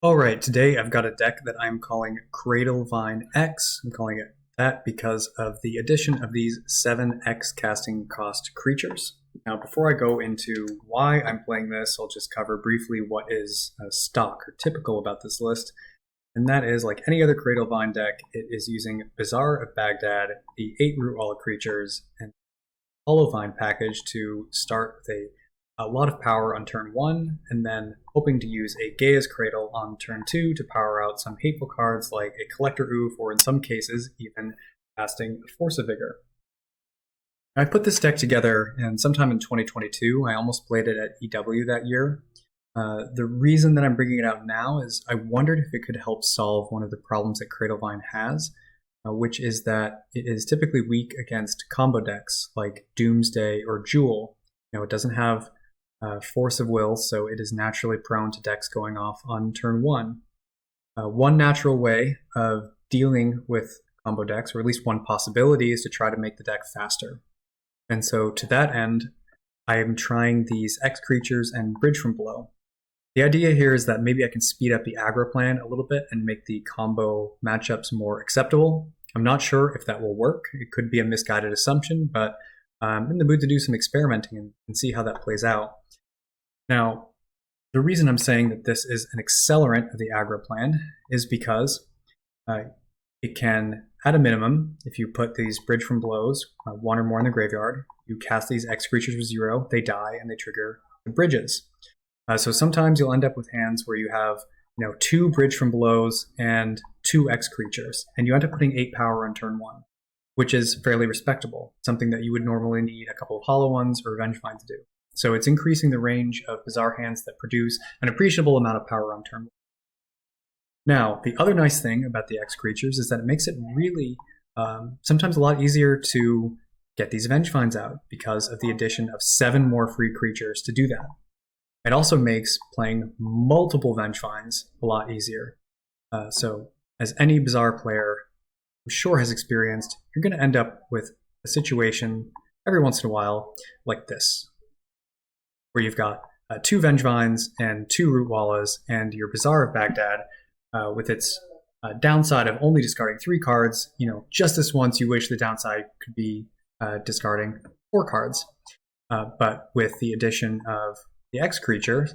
Alright, today I've got a deck that I'm calling Cradle X. I'm calling it that because of the addition of these 7x casting cost creatures. Now, before I go into why I'm playing this, I'll just cover briefly what is stock or typical about this list. And that is, like any other Cradle deck, it is using Bazaar of Baghdad, the 8 root wall creatures, and Hollowvine package to start with a lot of power on turn 1, and then hoping to use a Gaia's Cradle on turn 2 to power out some hateful cards like a Collector Oof, or in some cases, even casting Force of Vigor. I put this deck together and sometime in 2022. I almost played it at EW that year. The reason that I'm bringing it out now is I wondered if it could help solve one of the problems that Cradlevine has, which is that it is typically weak against combo decks like Doomsday or Jewel. It doesn't have Force of Will, so it is naturally prone to decks going off on turn 1. One natural way of dealing with combo decks, or at least one possibility, is to try to make the deck faster. And so to that end, I am trying these X creatures and Bridge from Below. The idea here is that maybe I can speed up the aggro plan a little bit and make the combo matchups more acceptable. I'm not sure if that will work. It could be a misguided assumption, but I'm in the mood to do some experimenting and see how that plays out. Now, the reason I'm saying that this is an accelerant of the aggro plan is because it can, at a minimum, if you put these Bridge from Belows, one or more in the graveyard, you cast these X creatures with 0, they die, and they trigger the bridges. So sometimes you'll end up with hands where you have 2 Bridge from Belows and 2 X creatures, and you end up putting 8 power on turn 1, which is fairly respectable, something that you would normally need a couple of Hollow Ones or Vengevine to do. So it's increasing the range of Bazaar hands that produce an appreciable amount of power on turn 1. Now, the other nice thing about the X creatures is that it makes it really sometimes a lot easier to get these Vengevines out because of the addition of 7 more free creatures to do that. It also makes playing multiple Vengevines a lot easier. So as any Bazaar player I'm sure has experienced, you're going to end up with a situation every once in a while like this, where you've got 2 Vengevines and 2 Root Wallas, and your Bazaar of Baghdad, with its downside of only discarding 3 cards. Just this once, you wish the downside could be discarding 4 cards. But with the addition of the X creature,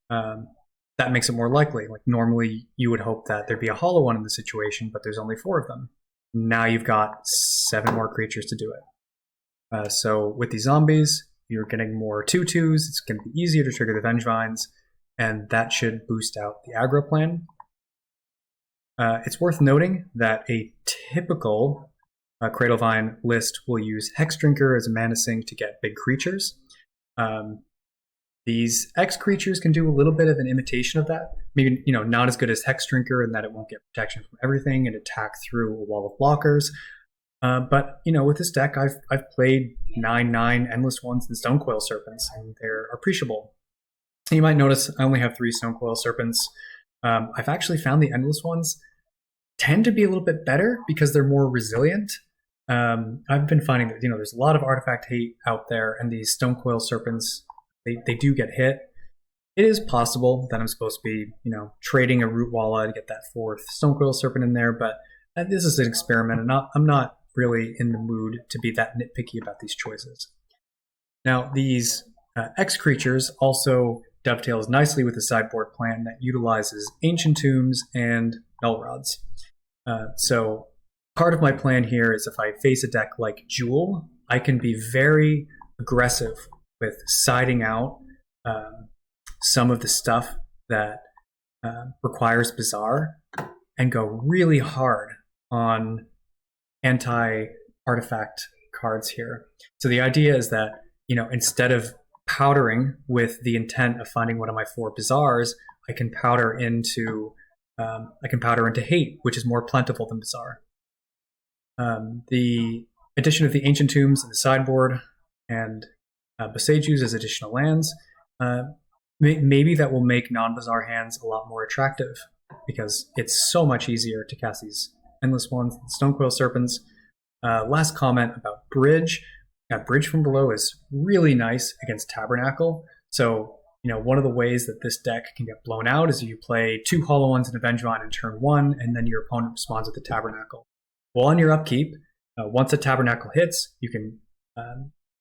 that makes it more likely. Like normally, you would hope that there'd be a Hollow One in the situation, but there's only 4 of them. Now you've got 7 more creatures to do it. So with these zombies, you're getting more 2/2s. It's going to be easier to trigger the Vengevines, and that should boost out the aggro plan. It's worth noting that a typical Cradlevine list will use Hex Drinker as a mana sink to get big creatures. These X creatures can do a little bit of an imitation of that. Maybe not as good as Hex Drinker in that it won't get protection from everything and attack through a wall of blockers. But with this deck, I've played 9/9 Endless Ones and Stonecoil Serpents, and they're appreciable. You might notice I only have 3 Stonecoil Serpents. I've actually found the Endless Ones tend to be a little bit better because they're more resilient. I've been finding that there's a lot of artifact hate out there, and these Stonecoil Serpents they do get hit. It is possible that I'm supposed to be trading a Root Walla to get that 4th Stonecoil Serpent in there, but this is an experiment, and I'm not really in the mood to be that nitpicky about these choices. Now, these X creatures also dovetails nicely with the sideboard plan that utilizes Ancient Tombs and Null Rods. So part of my plan here is if I face a deck like Jewel, I can be very aggressive with siding out some of the stuff that requires Bazaar and go really hard on anti-artifact cards here. So the idea is that, instead of powdering with the intent of finding one of my 4 Bazaars, I can powder into hate, which is more plentiful than Bazaar. The addition of the Ancient Tombs in the sideboard and Boseijus as additional lands, maybe that will make non-Bazaar hands a lot more attractive because it's so much easier to cast these Endless Ones, Stonecoil Serpents. Last comment about Bridge. Bridge from Below is really nice against Tabernacle. So one of the ways that this deck can get blown out is if you play 2 Hollow Ones and a Vengevine in turn 1, and then your opponent responds with a Tabernacle. Well, on your upkeep, once a Tabernacle hits, you can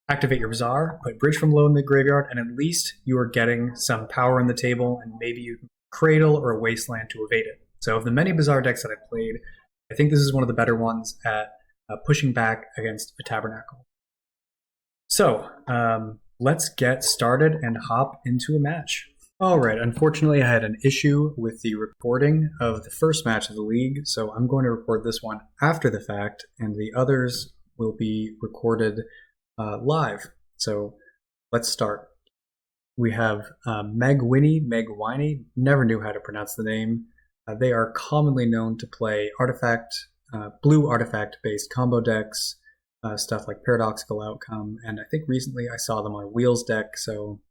activate your Bazaar, put Bridge from Below in the graveyard, and at least you are getting some power in the table, and maybe you can Cradle or a Wasteland to evade it. So of the many Bazaar decks that I've played, I think this is one of the better ones at pushing back against a Tabernacle. So, let's get started and hop into a match. Alright, unfortunately I had an issue with the recording of the first match of the league, so I'm going to record this one after the fact, and the others will be recorded live. So let's start. We have Meg Winnie, never knew how to pronounce the name. They are commonly known to play blue artifact-based combo decks, stuff like Paradoxical Outcome, and I think recently I saw them on Wheels deck, so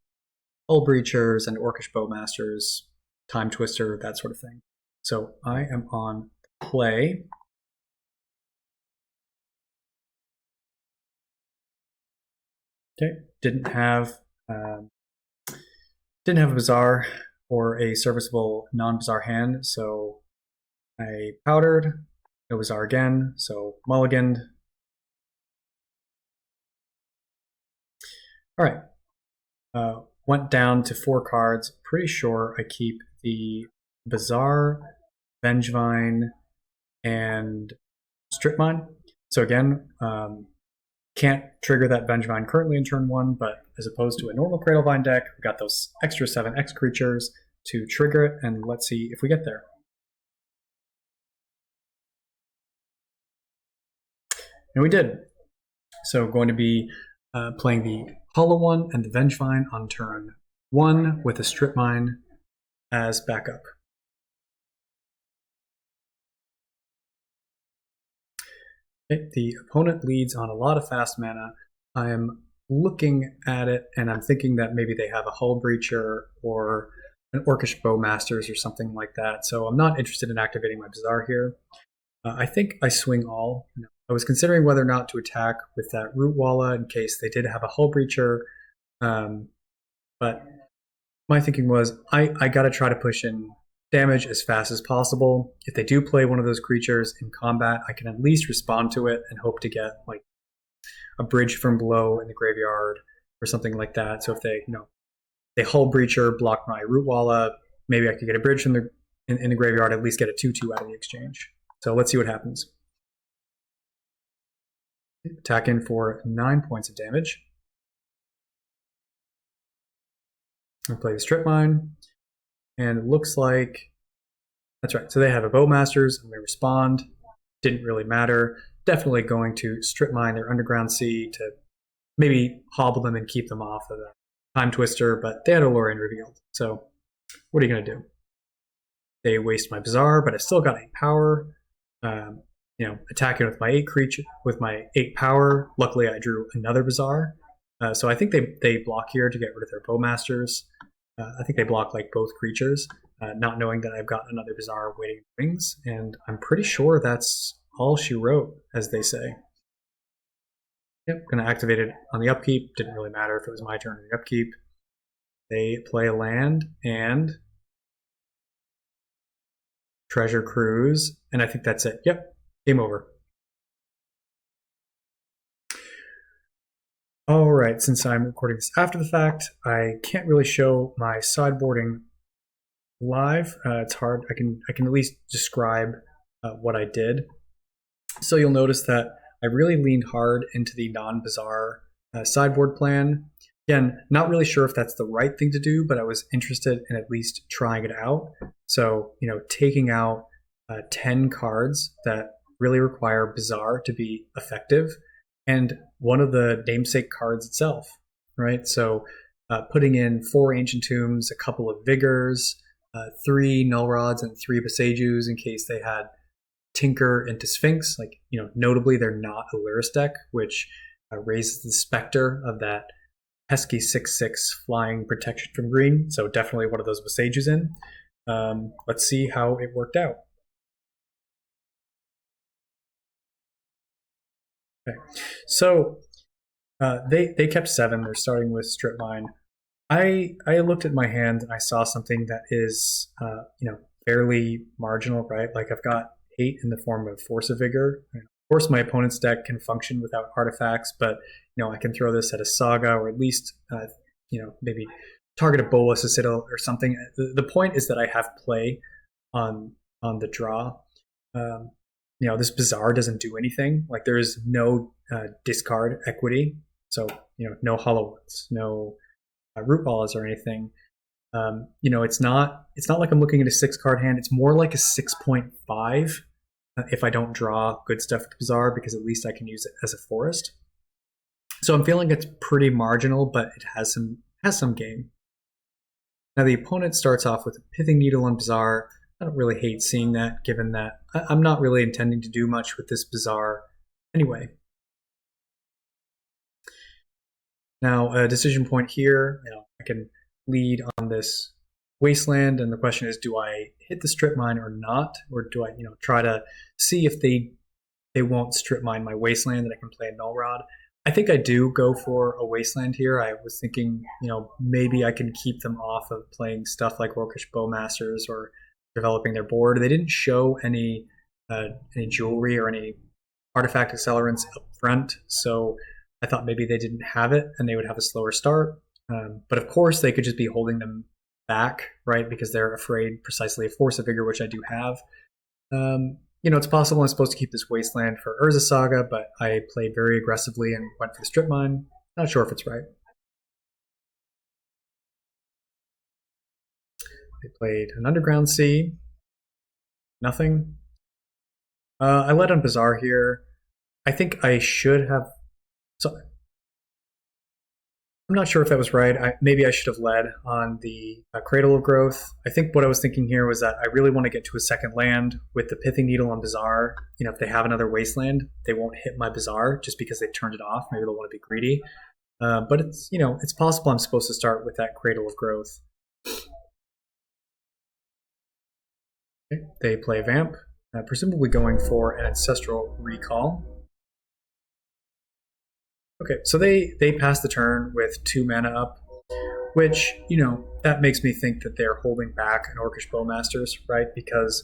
Hull Breachers and Orcish Bowmasters, Time Twister, that sort of thing. So I am on play. Okay, didn't have a Bazaar or a serviceable non-Bazaar hand, so I powdered, no Bazaar again, so mulliganed. Alright, went down to 4 cards. Pretty sure I keep the Bazaar, Vengevine, and Strip Mine. So again, can't trigger that Vengevine currently in turn 1, but as opposed to a normal Cradlevine deck, we've got those extra 7 X creatures to trigger it, and let's see if we get there. And we did. So going to be playing the Hollow One and the Vengevine on turn 1 with a Strip Mine as backup. Okay, the opponent leads on a lot of fast mana. I am looking at it and I'm thinking that maybe they have a Hull Breacher or an Orcish Bowmasters or something like that, so I'm not interested in activating my Bazaar here. I think I swing all. I was considering whether or not to attack with that Root Walla in case they did have a Hull Breacher, but my thinking was I gotta try to push in damage as fast as possible. If they do play one of those creatures in combat, I can at least respond to it and hope to get like a Bridge from Below in the graveyard or something like that. So if they, they Hull Breacher, block my Root Walla, maybe I could get a Bridge from in the graveyard, at least get a 2/2 out of the exchange. So let's see what happens. Attack in for 9 points of damage. I'll play the Strip Mine. And it looks like, that's right, so they have a Bowmasters and they respond. Didn't really matter. Definitely going to Strip Mine their Underground Sea to maybe hobble them and keep them off of the Time Twister, but they had a Lorien revealed. So what are you going to do? They waste my Bazaar, but I still got 8 power. Attacking with my 8 creature, with my 8 power. Luckily, I drew another Bazaar. So I think they block here to get rid of their Bowmasters. I think they block like both creatures, not knowing that I've got another Bazaar waiting in the wings, and I'm pretty sure that's all she wrote, as they say. Yep, gonna activate it on the upkeep. Didn't really matter if it was my turn on the upkeep. They play a land and Treasure Cruise, and I think that's it. Yep, game over. Alright, since I'm recording this after the fact, I can't really show my sideboarding live. It's hard. I can at least describe what I did. So you'll notice that I really leaned hard into the non-Bazaar sideboard plan. Again, not really sure if that's the right thing to do, but I was interested in at least trying it out. So, taking out 10 cards that really require Bazaar to be effective, and one of the namesake cards itself, right? So putting in 4 Ancient Tombs, a couple of Vigors, 3 Null Rods, and 3 Besejus in case they had Tinker into Sphinx. Like, notably they're not a Lyris deck, which raises the specter of that pesky 6/6 flying protection from green. So definitely one of those Besejus in. Let's see how it worked out. Okay, so they kept 7. They're starting with Strip Mine. I looked at my hand and I saw something that is fairly marginal, right? Like I've got hate in the form of Force of Vigor. Of course, my opponent's deck can function without artifacts, but I can throw this at a Saga, or at least maybe target a Bolas, a Citadel, or something. The point is that I have play on the draw. This Bazaar doesn't do anything. Like there is no discard equity, so no Hollow Ones, no Root Balls or anything. It's not like I'm looking at a 6-card hand. It's more like a 6.5 if I don't draw good stuff with Bazaar, because at least I can use it as a forest. So I'm feeling it's pretty marginal, but it has some game. Now the opponent starts off with a Pithing Needle on Bazaar. I don't really hate seeing that, given that I'm not really intending to do much with this Bazaar anyway. Now, a decision point here, I can lead on this Wasteland, and the question is, do I hit the Strip Mine or not? Or do I, try to see if they won't Strip Mine my Wasteland and I can play a Null Rod? I think I do go for a Wasteland here. I was thinking, maybe I can keep them off of playing stuff like Orcish Bowmasters or developing their board. They didn't show any jewelry or any artifact accelerants up front, so I thought maybe they didn't have it and they would have a slower start. But of course, they could just be holding them back, right? Because they're afraid precisely of Force of Vigor, which I do have. It's possible I'm supposed to keep this Wasteland for Urza Saga, but I played very aggressively and went for the Strip Mine. Not sure if it's right. They played an Underground Sea. Nothing. I led on Bazaar here. I think I should have... So, I'm not sure if that was right. Maybe I should have led on the Cradle of Growth. I think what I was thinking here was that I really want to get to a second land with the Pithing Needle on Bazaar. If they have another Wasteland, they won't hit my Bazaar just because they turned it off. Maybe they'll want to be greedy. But it's possible I'm supposed to start with that Cradle of Growth. Okay. They play a Vamp, presumably going for an Ancestral Recall. Okay, so they pass the turn with 2 mana up, which, that makes me think that they're holding back an Orcish Bowmasters, right? Because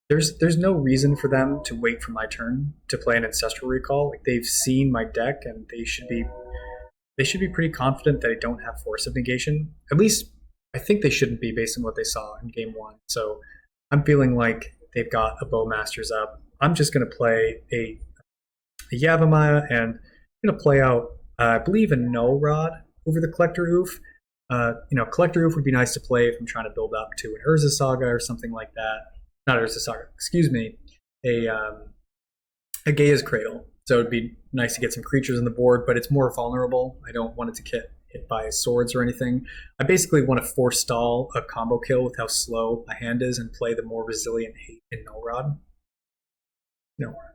there's no reason for them to wait for my turn to play an Ancestral Recall. Like, they've seen my deck, and they should be pretty confident that I don't have Force of Negation. At least, I think they shouldn't be based on what they saw in Game 1. So I'm feeling like they've got a Bowmasters up. I'm just going to play a Yavimaya, and I'm going to play out, I believe, a Null Rod over the Collector Oof. Collector Oof would be nice to play if I'm trying to build up to an Urza Saga or something like that. Not Urza Saga, excuse me. A Gaia's Cradle. So it'd be nice to get some creatures on the board, but it's more vulnerable. I don't want it to get hit by swords or anything. I basically want to forestall a combo kill with how slow a hand is and play the more resilient hate in Null Rod.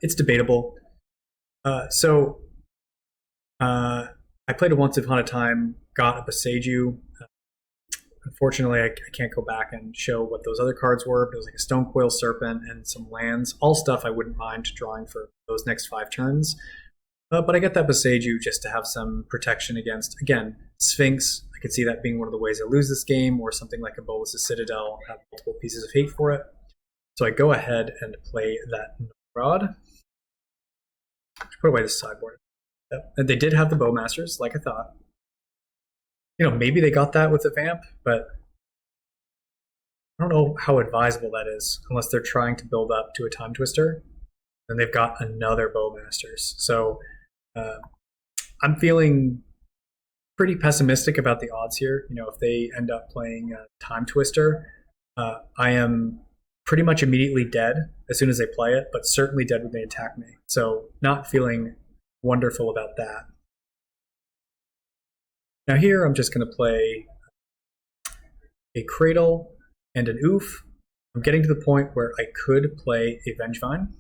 It's debatable. I played it once upon a time, got a Boseiju. Unfortunately, I can't go back and show what those other cards were. It was like a Stonecoil Serpent and some lands. All stuff I wouldn't mind drawing for those next 5 turns. But I get that Boseiju just to have some protection against, again, Sphinx. I could see that being one of the ways I lose this game, or something like a Bolas' Citadel, have multiple pieces of hate for it. So I go ahead and play that Rod. Put away the sideboard. And they did have the Bowmasters, like I thought. Maybe they got that with the Vamp, but I don't know how advisable that is, unless they're trying to build up to a Time Twister. And they've got another Bowmasters. So I'm feeling pretty pessimistic about the odds here. If they end up playing a Time Twister, I am pretty much immediately dead as soon as they play it, but certainly dead when they attack me. So not feeling wonderful about that. Now here I'm just going to play a Cradle and an Oof. I'm getting to the point where I could play a Vengevine.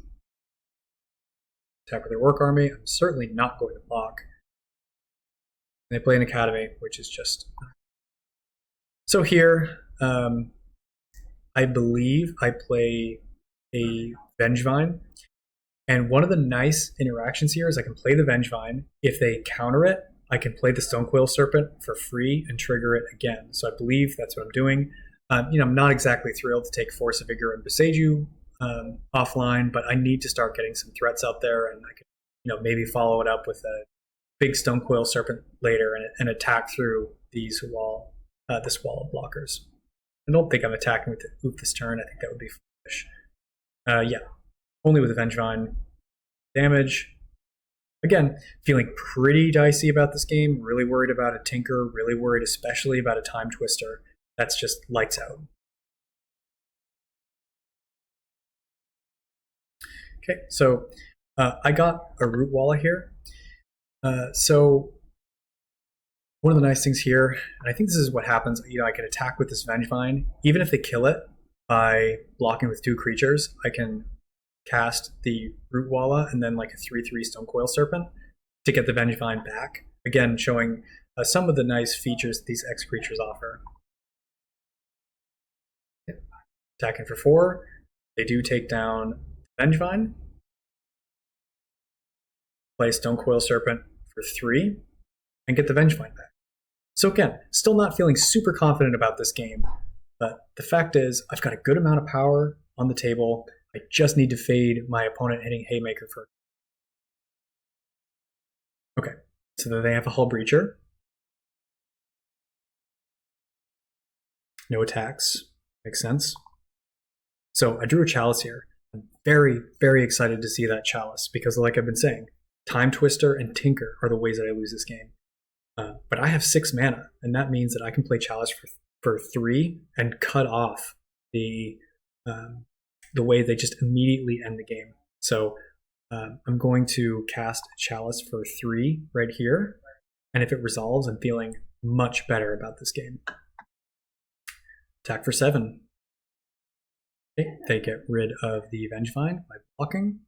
Attack with their Work Army. I'm certainly not going to block. And they play an Academy, which is just... So here, I believe I play a Vengevine. And one of the nice interactions here is I can play the Vengevine. If they counter it, I can play the Stonecoil Serpent for free and trigger it again. So I believe that's what I'm doing. I'm not exactly thrilled to take Force of Vigor and Beseiju offline, but I need to start getting some threats out there, and I can, maybe follow it up with a big Stonecoil Serpent later and attack through this wall of blockers. I don't think I'm attacking with the Oop this turn. I think that would be foolish. Yeah, only with the Vengevine damage. Again, feeling pretty dicey about this game. Really worried about a Tinker. Really worried especially about a Time Twister. That's just lights out. Okay, so I got a Root Walla here. So one of the nice things here, and I think this is what happens, I can attack with this Vengevine. Even if they kill it by blocking with 2 creatures, I can cast the Root Walla and then like a 3/3 Stonecoil Serpent to get the Vengevine back. Again, showing some of the nice features that these X creatures offer. Attacking for 4, they do take down Vengevine. Play Stonecoil Serpent for 3, and get the Vengevine back. So again, still not feeling super confident about this game, but the fact is I've got a good amount of power on the table. I just need to fade my opponent hitting Haymaker for. Okay, so then they have a Hull Breacher. No attacks, makes sense. So I drew a Chalice here. I'm very, very excited to see that Chalice because like I've been saying, Time Twister and Tinker are the ways that I lose this game. But I have 6 mana, and that means that I can play Chalice for 3 and cut off the way they just immediately end the game. So I'm going to cast Chalice for 3 right here, and if it resolves, I'm feeling much better about this game. Attack for 7. Okay, they get rid of the Vengevine by blocking,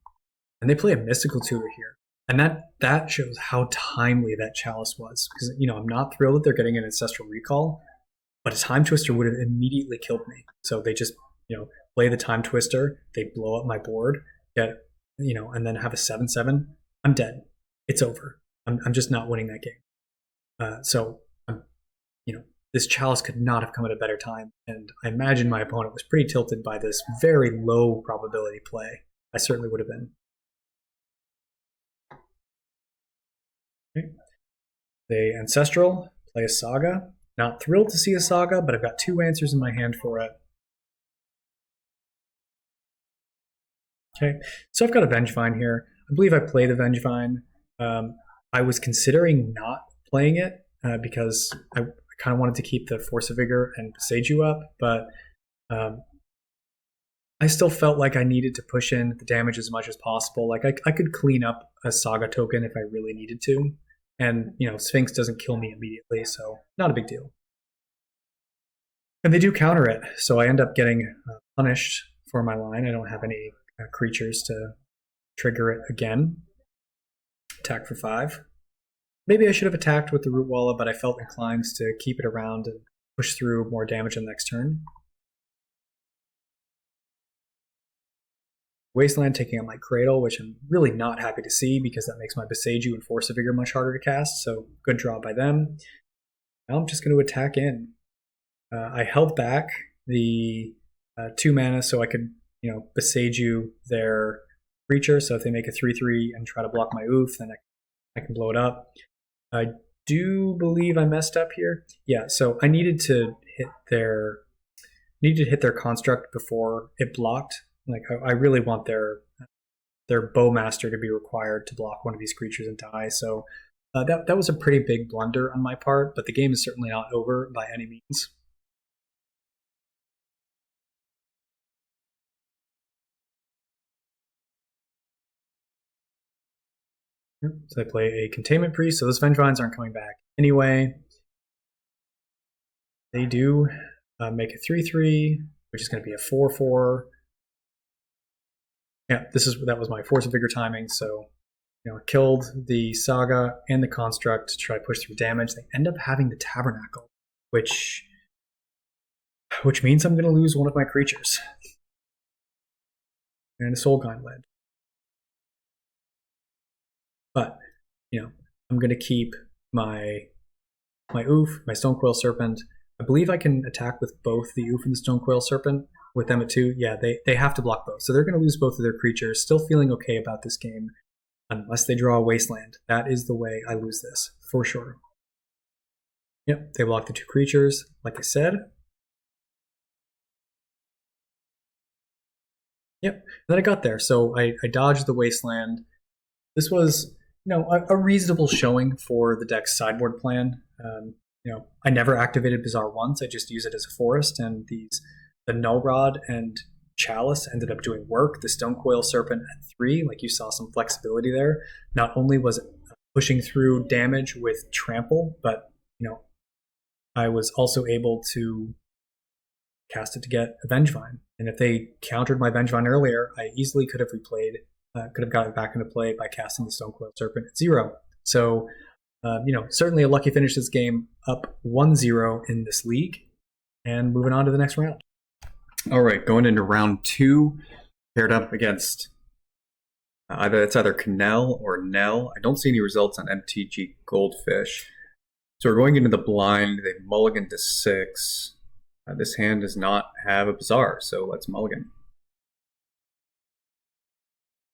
and they play a Mystical Tutor here. And that shows how timely that Chalice was. Because, I'm not thrilled that they're getting an Ancestral Recall, but a Time Twister would have immediately killed me. So they just, play the Time Twister, they blow up my board, and then have a 7/7. I'm dead. It's over. I'm just not winning that game. So, this Chalice could not have come at a better time. And I imagine my opponent was pretty tilted by this very low probability play. I certainly would have been. Okay. They Ancestral, play a Saga. Not thrilled to see a Saga, but I've got 2 answers in my hand for it. Okay, so I've got a Vengevine here. I believe I play the Vengevine. I was considering not playing it because I kind of wanted to keep the Force of Vigor and Beseiju up, but I still felt like I needed to push in the damage as much as possible. Like I could clean up a Saga token if I really needed to, and Sphinx doesn't kill me immediately, so not a big deal. And they do counter it, so I end up getting punished for my line. I don't have any creatures to trigger it again. Attack for 5. Maybe I should have attacked with the Root Walla, but I felt inclined to keep it around and push through more damage on the next turn. Wasteland taking out my Cradle, which I'm really not happy to see because that makes my Beseiju and Force of Vigor much harder to cast, so good draw by them. Now I'm just going to attack in. I held back the 2 mana so I could, Beseiju their creature, so if they make a 3/3 and try to block my Oof, then I can blow it up. I do believe I messed up here. Yeah, so I needed to hit their construct before it blocked. Like I really want their Bowmaster to be required to block one of these creatures and die. So that was a pretty big blunder on my part, but the game is certainly not over by any means. So they play a Containment Priest, so those Vengevines aren't coming back anyway. They do make a 3/3, which is going to be a 4/4. Yeah, that was my Force of Vigor timing, so killed the Saga and the Construct to try to push through damage. They end up having the Tabernacle, which means I'm going to lose one of my creatures. And a Soul Gauntlet. But, I'm going to keep my Oof, my Stonecoil Serpent. I believe I can attack with both the Oof and the Stonecoil Serpent with them at 2. Yeah, they have to block both. So they're going to lose both of their creatures. Still feeling okay about this game unless they draw a Wasteland. That is the way I lose this, for sure. Yep, they block the 2 creatures, like I said. Yep, and then I got there. So I dodged the Wasteland. This was, a reasonable showing for the deck's sideboard plan. I never activated Bazaar once. I just use it as a forest, and the Null Rod and Chalice ended up doing work. The Stonecoil Serpent at 3, like you saw some flexibility there. Not only was it pushing through damage with Trample, but I was also able to cast it to get a Vengevine. And if they countered my Vengevine earlier, I easily could have gotten it back into play by casting the Stonecoil Serpent at 0. So, certainly a lucky finish this game, up 1-0 in this league, and moving on to the next round. All right, going into round 2, paired up against either Canal or Nell. I don't see any results on MTG Goldfish. So we're going into the blind. They mulligan to 6. This hand does not have a Bazaar, so let's mulligan.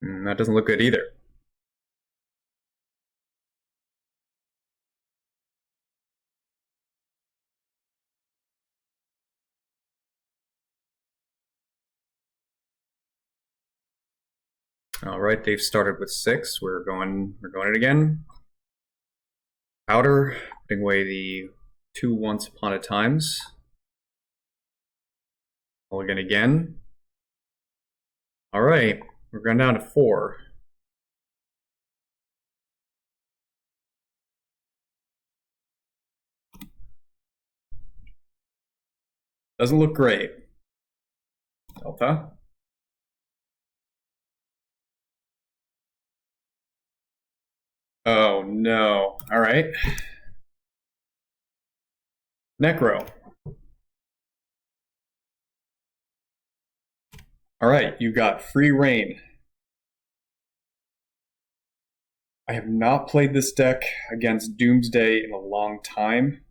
That doesn't look good either. All right, they've started with 6. We're going it again. Powder, putting away the 2 Once Upon a Times. Mulligan again. All right, we're going down to 4. Doesn't look great. Delta. Oh no. All right. Necro. All right, you got free reign. I have not played this deck against Doomsday in a long time.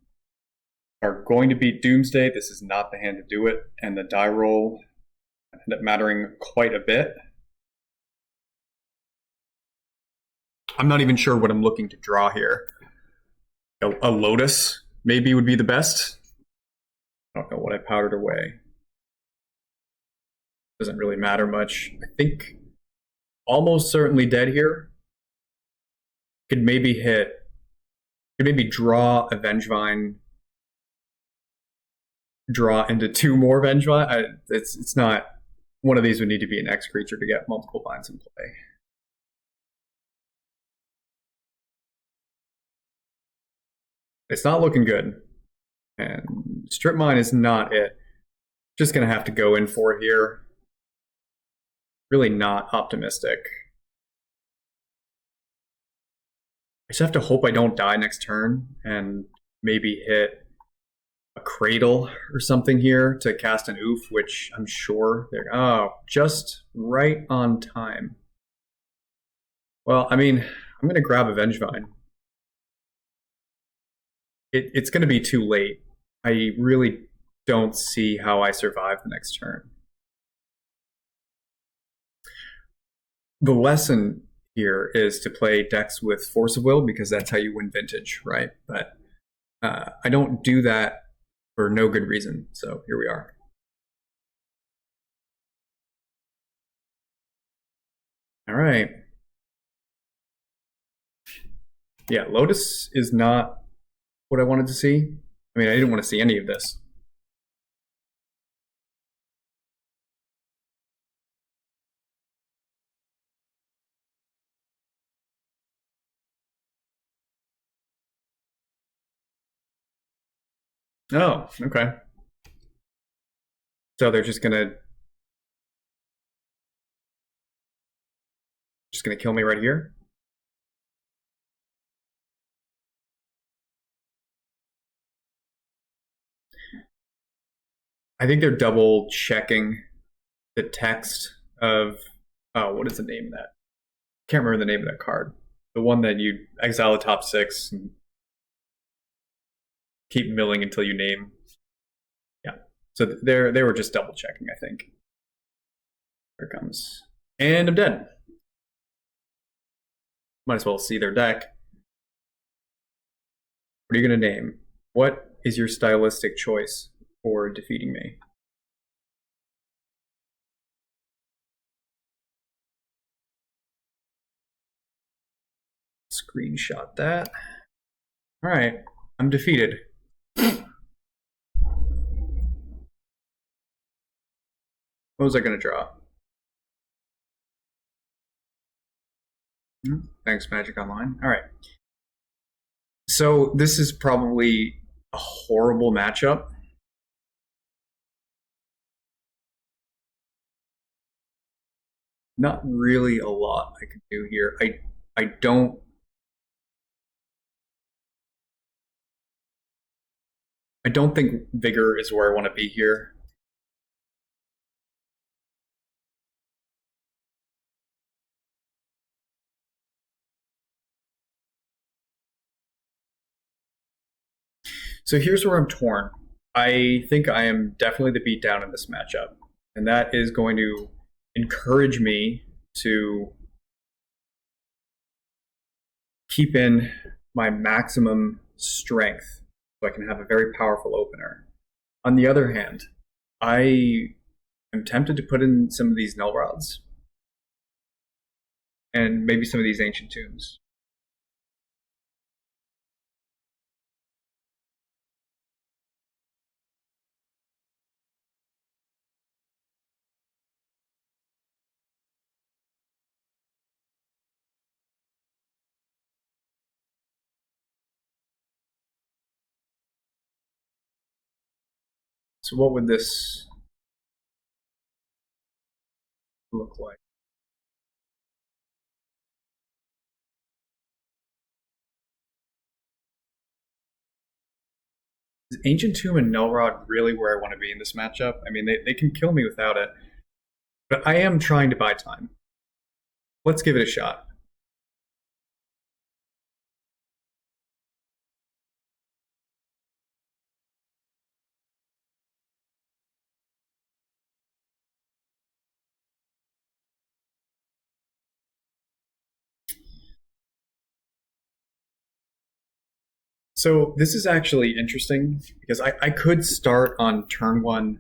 Are going to beat Doomsday. This is not the hand to do it, and the die roll ended up mattering quite a bit. I'm not even sure what I'm looking to draw here. A Lotus maybe would be the best. I don't know what I powdered away. Doesn't really matter much. I think almost certainly dead here. Could maybe draw a Vengevine, draw into 2 more Vengevine. It's not, one of these would need to be an X creature to get multiple vines in play. It's not looking good. And Strip Mine is not it. Just going to have to go in for it here. Really not optimistic. I just have to hope I don't die next turn and maybe hit a Cradle or something here to cast an Oof, which I'm sure they're... Oh, just right on time. Well, I mean, I'm going to grab a Vengevine. It's going to be too late. I really don't see how I survive the next turn. The lesson here is to play decks with Force of Will, because that's how you win Vintage, right? But I don't do that for no good reason, so here we are. All right. Yeah, Lotus is not what I wanted to see. I mean, I didn't want to see any of this. Oh, okay. So they're just gonna kill me right here? I think they're double checking the text of, oh, what is the name of that? Can't remember the name of that card. The one that you exile the top 6 and keep milling until you name. Yeah. So they were just double checking, I think. Here it comes. And I'm dead. Might as well see their deck. What are you going to name? What is your stylistic choice for defeating me? Screenshot that. All right, I'm defeated. What was I going to draw? Thanks, Magic Online. All right. So this is probably a horrible matchup. Not really a lot I can do here. I don't. I don't think Vigor is where I want to be here. So here's where I'm torn. I think I am definitely the beatdown in this matchup, and that is going to encourage me to keep in my maximum strength so I can have a very powerful opener. On the other hand, I am tempted to put in some of these Null Rods and maybe some of these Ancient Tombs. So what would this look like? Is Ancient Tomb and Null Rod really where I want to be in this matchup? I mean, they can kill me without it, but I am trying to buy time. Let's give it a shot. So this is actually interesting because I could start on turn 1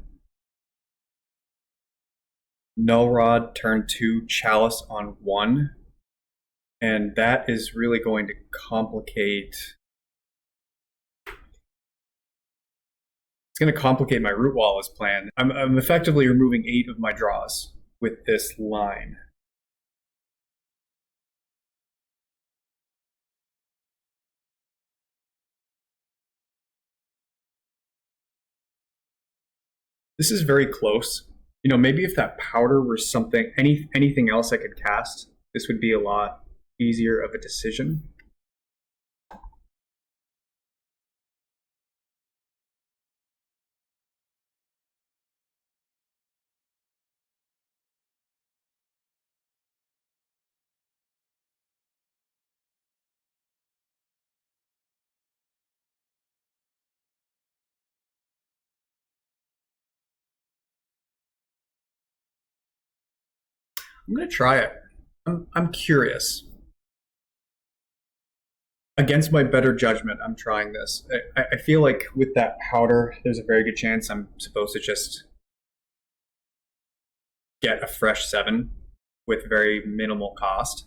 Null Rod, turn 2 Chalice on 1, and that is really going to complicate. It's going to complicate my Root Wallace plan. I'm effectively removing 8 of my draws with this line. This is very close. You know, maybe if that powder were something, anything else I could cast, this would be a lot easier of a decision. I'm going to try it. I'm curious. Against my better judgment, I'm trying this. I feel like with that powder, there's a very good chance I'm supposed to just get a fresh 7 with very minimal cost.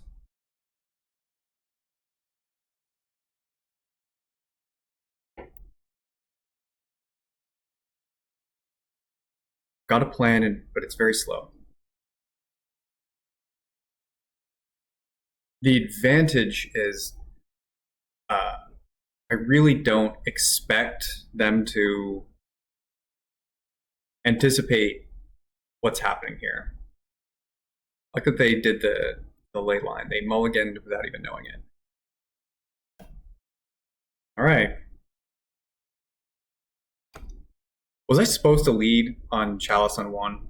Got a plan, but it's very slow. The advantage is I really don't expect them to anticipate what's happening here. Like that they did the late line. They mulliganed without even knowing it. All right. Was I supposed to lead on Chalice on 1?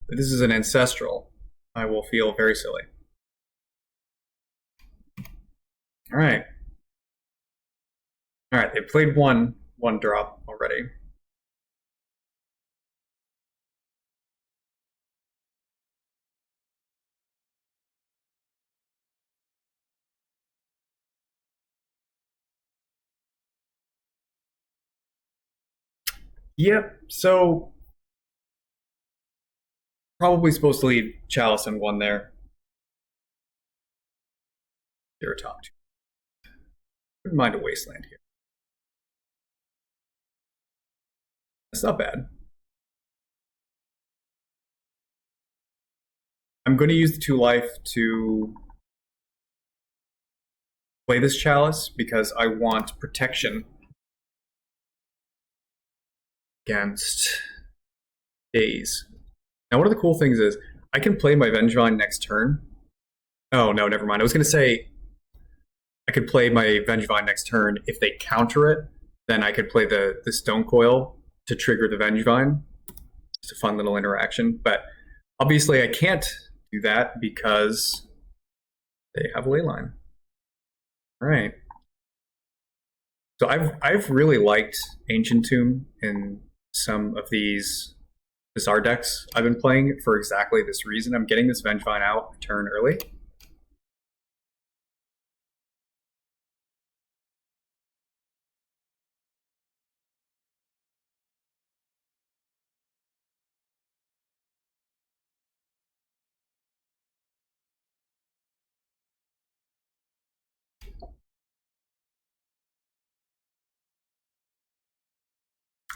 If this is an Ancestral, I will feel very silly. All right. All right. They played one drop already. Yep. So probably supposed to lead Chalice in one there. They're top two. Wouldn't mind a Wasteland here. That's not bad. I'm going to use the 2 life to play this Chalice because I want protection against Daze. Now, one of the cool things is I can play my Vengevine next turn. Oh, no, never mind. I was going to say I could play my Vengevine next turn. If they counter it, then I could play the Stone Coil to trigger the Vengevine. It's a fun little interaction. But obviously I can't do that because they have Leyline. All right. So I've really liked Ancient Tomb in some of these bizarre decks I've been playing for exactly this reason. I'm getting this Vengevine out turn early.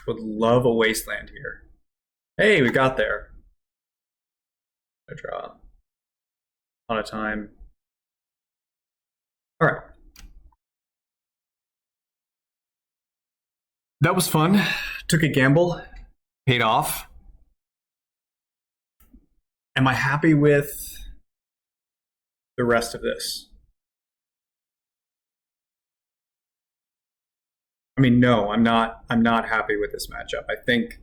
Would love a Wasteland here. Hey, we got there. I draw a lot of time. All right. That was fun. Took a gamble. Paid off. Am I happy with the rest of this? I mean, no, I'm not happy with this matchup. I think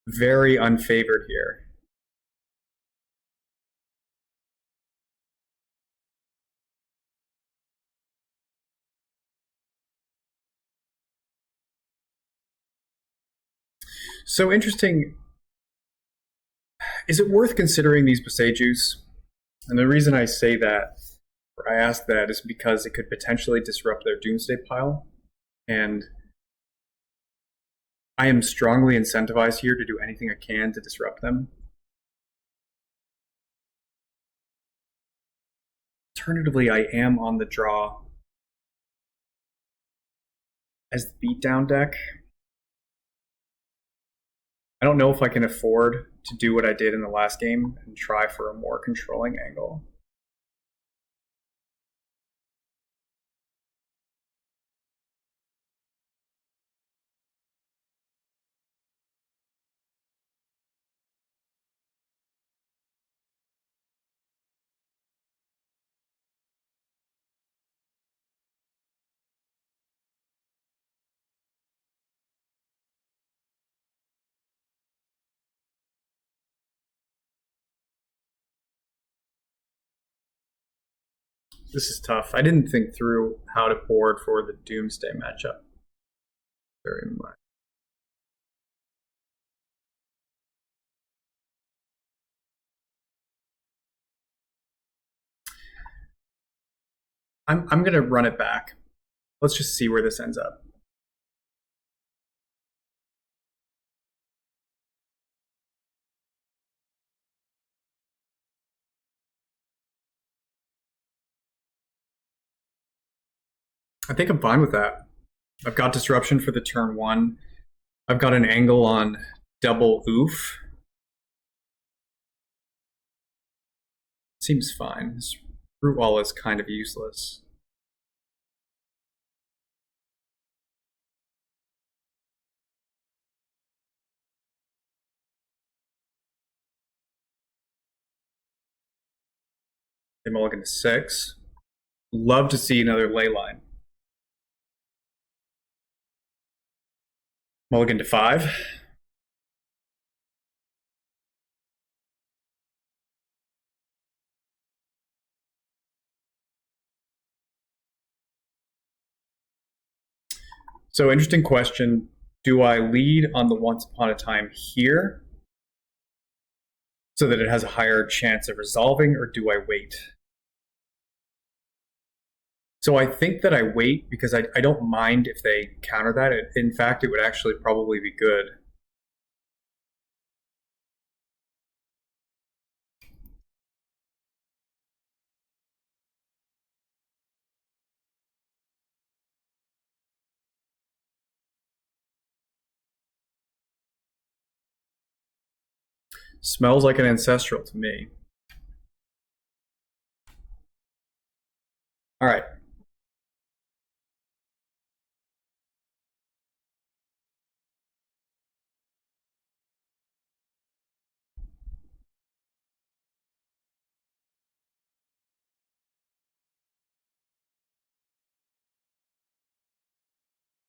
very unfavored here. So interesting. Is it worth considering these Boseijus? And the reason I say that, or I ask that, is because it could potentially disrupt their Doomsday pile. And I am strongly incentivized here to do anything I can to disrupt them. Alternatively, I am on the draw as the beatdown deck. I don't know if I can afford to do what I did in the last game and try for a more controlling angle. This is tough. I didn't think through how to board for the Doomsday matchup very much. I'm going to run it back. Let's just see where this ends up. I think I'm fine with that. I've got disruption for the turn 1. I've got an angle on double oof. Seems fine. This root wall is kind of useless. They mulligan to 6. Love to see another ley line. Mulligan to 5. So interesting question. Do I lead on the Once Upon a Time here so that it has a higher chance of resolving, or do I wait? So I think that I wait because I don't mind if they counter that. In fact, it would actually probably be good. Smells like an ancestral to me. All right.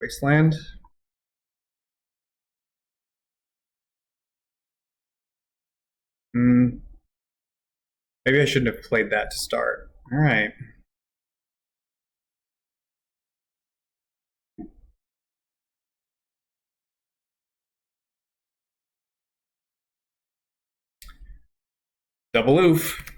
Wasteland. Maybe I shouldn't have played that to start. All right. Double oof.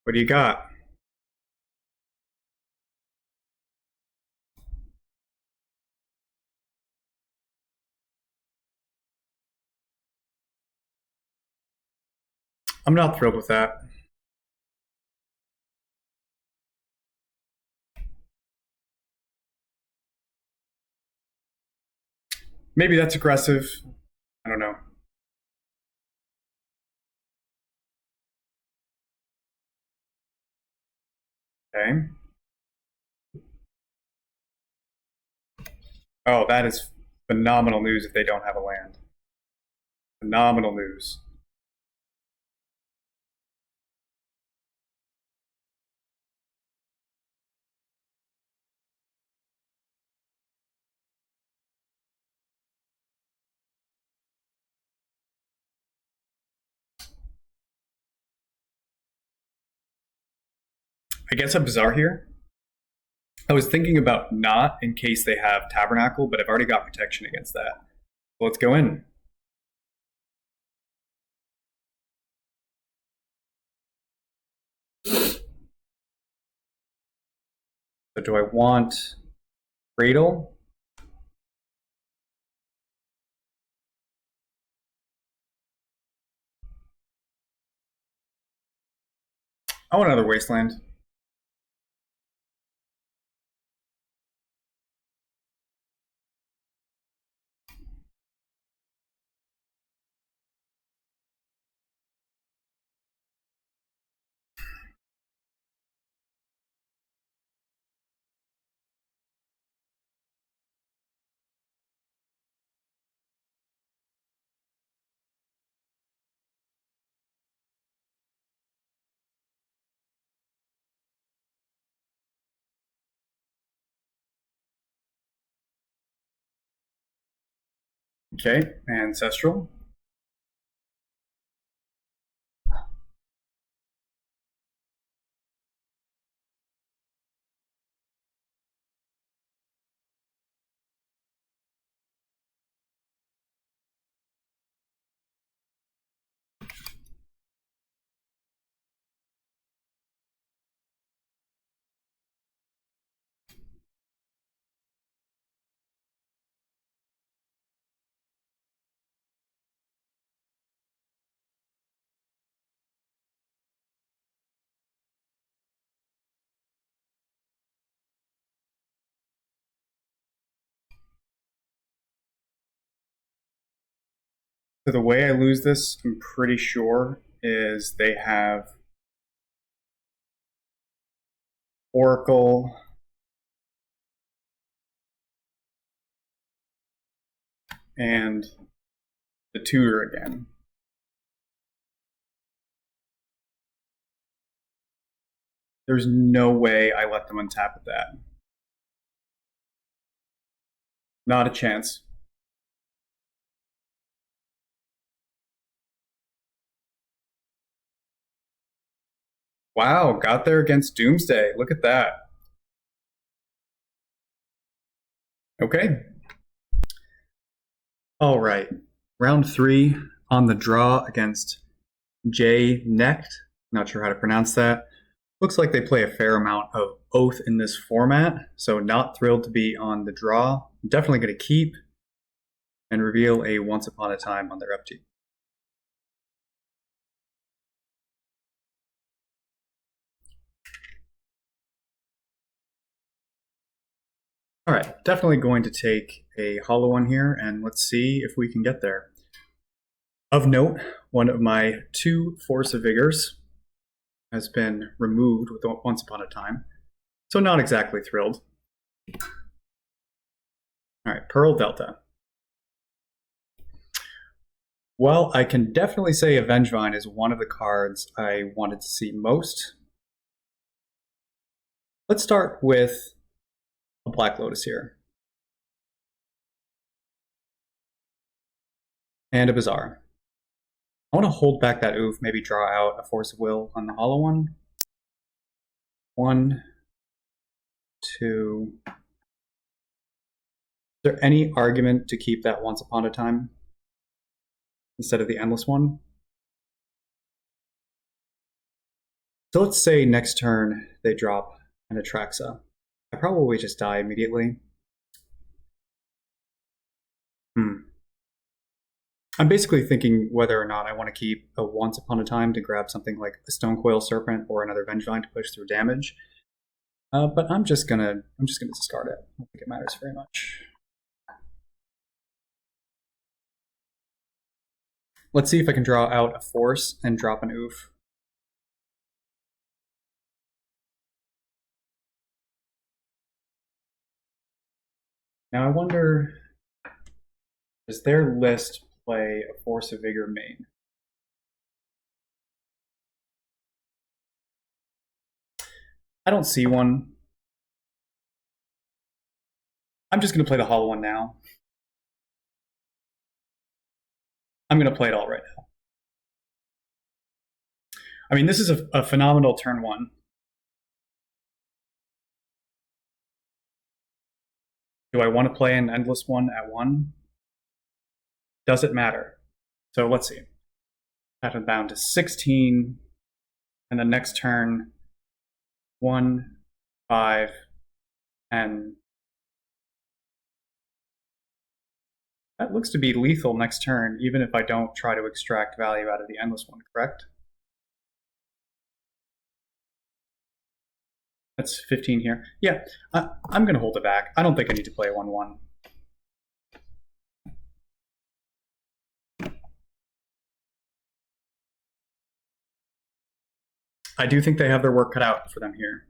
What do you got? I'm not thrilled with that. Maybe that's aggressive. I don't know. Okay. Oh, that is phenomenal news if they don't have a land. Phenomenal news. I guess I'm bizarre here. I was thinking about not in case they have Tabernacle, but I've already got protection against that. So let's go in. So do I want Cradle? I want another Wasteland. Okay, Ancestral. So the way I lose this, I'm pretty sure, is they have Oracle and the Tutor again. There's no way I let them untap with that. Not a chance. Wow, got there against Doomsday. Look at that. Okay. All right. Round 3 on the draw against J Necht. Not sure how to pronounce that. Looks like they play a fair amount of Oath in this format, so not thrilled to be on the draw. Definitely going to keep and reveal a Once Upon a Time on their upkeep. All right, definitely going to take a hollow one here, and let's see if we can get there. Of note, one of my 2 Force of Vigors has been removed with Once Upon a Time, so not exactly thrilled. All right, Pearl Delta. Well, I can definitely say Avengevine is one of the cards I wanted to see most. Let's start with a Black Lotus here. And a Bazaar. I want to hold back that oof, maybe draw out a Force of Will on the hollow one. 1, 2. Is there any argument to keep that Once Upon a Time instead of the Endless one? So let's say next turn they drop an Atraxa. I probably just die immediately. I'm basically thinking whether or not I want to keep a Once Upon a Time to grab something like a Stonecoil Serpent or another Vengevine to push through damage. But I'm just gonna discard it. I don't think it matters very much. Let's see if I can draw out a Force and drop an oof. Now I wonder, does their list play a Force of Vigor main? I don't see one. I'm just going to play the hollow one now. I'm going to play it all right now. I mean, this is a phenomenal turn 1. Do I want to play an Endless one at 1? Does it matter? So let's see. That is down to 16. And the next turn, 1, 5, and that looks to be lethal next turn, even if I don't try to extract value out of the Endless one, correct? That's 15 here. Yeah, I'm going to hold it back. I don't think I need to play a 1-1. I do think they have their work cut out for them here.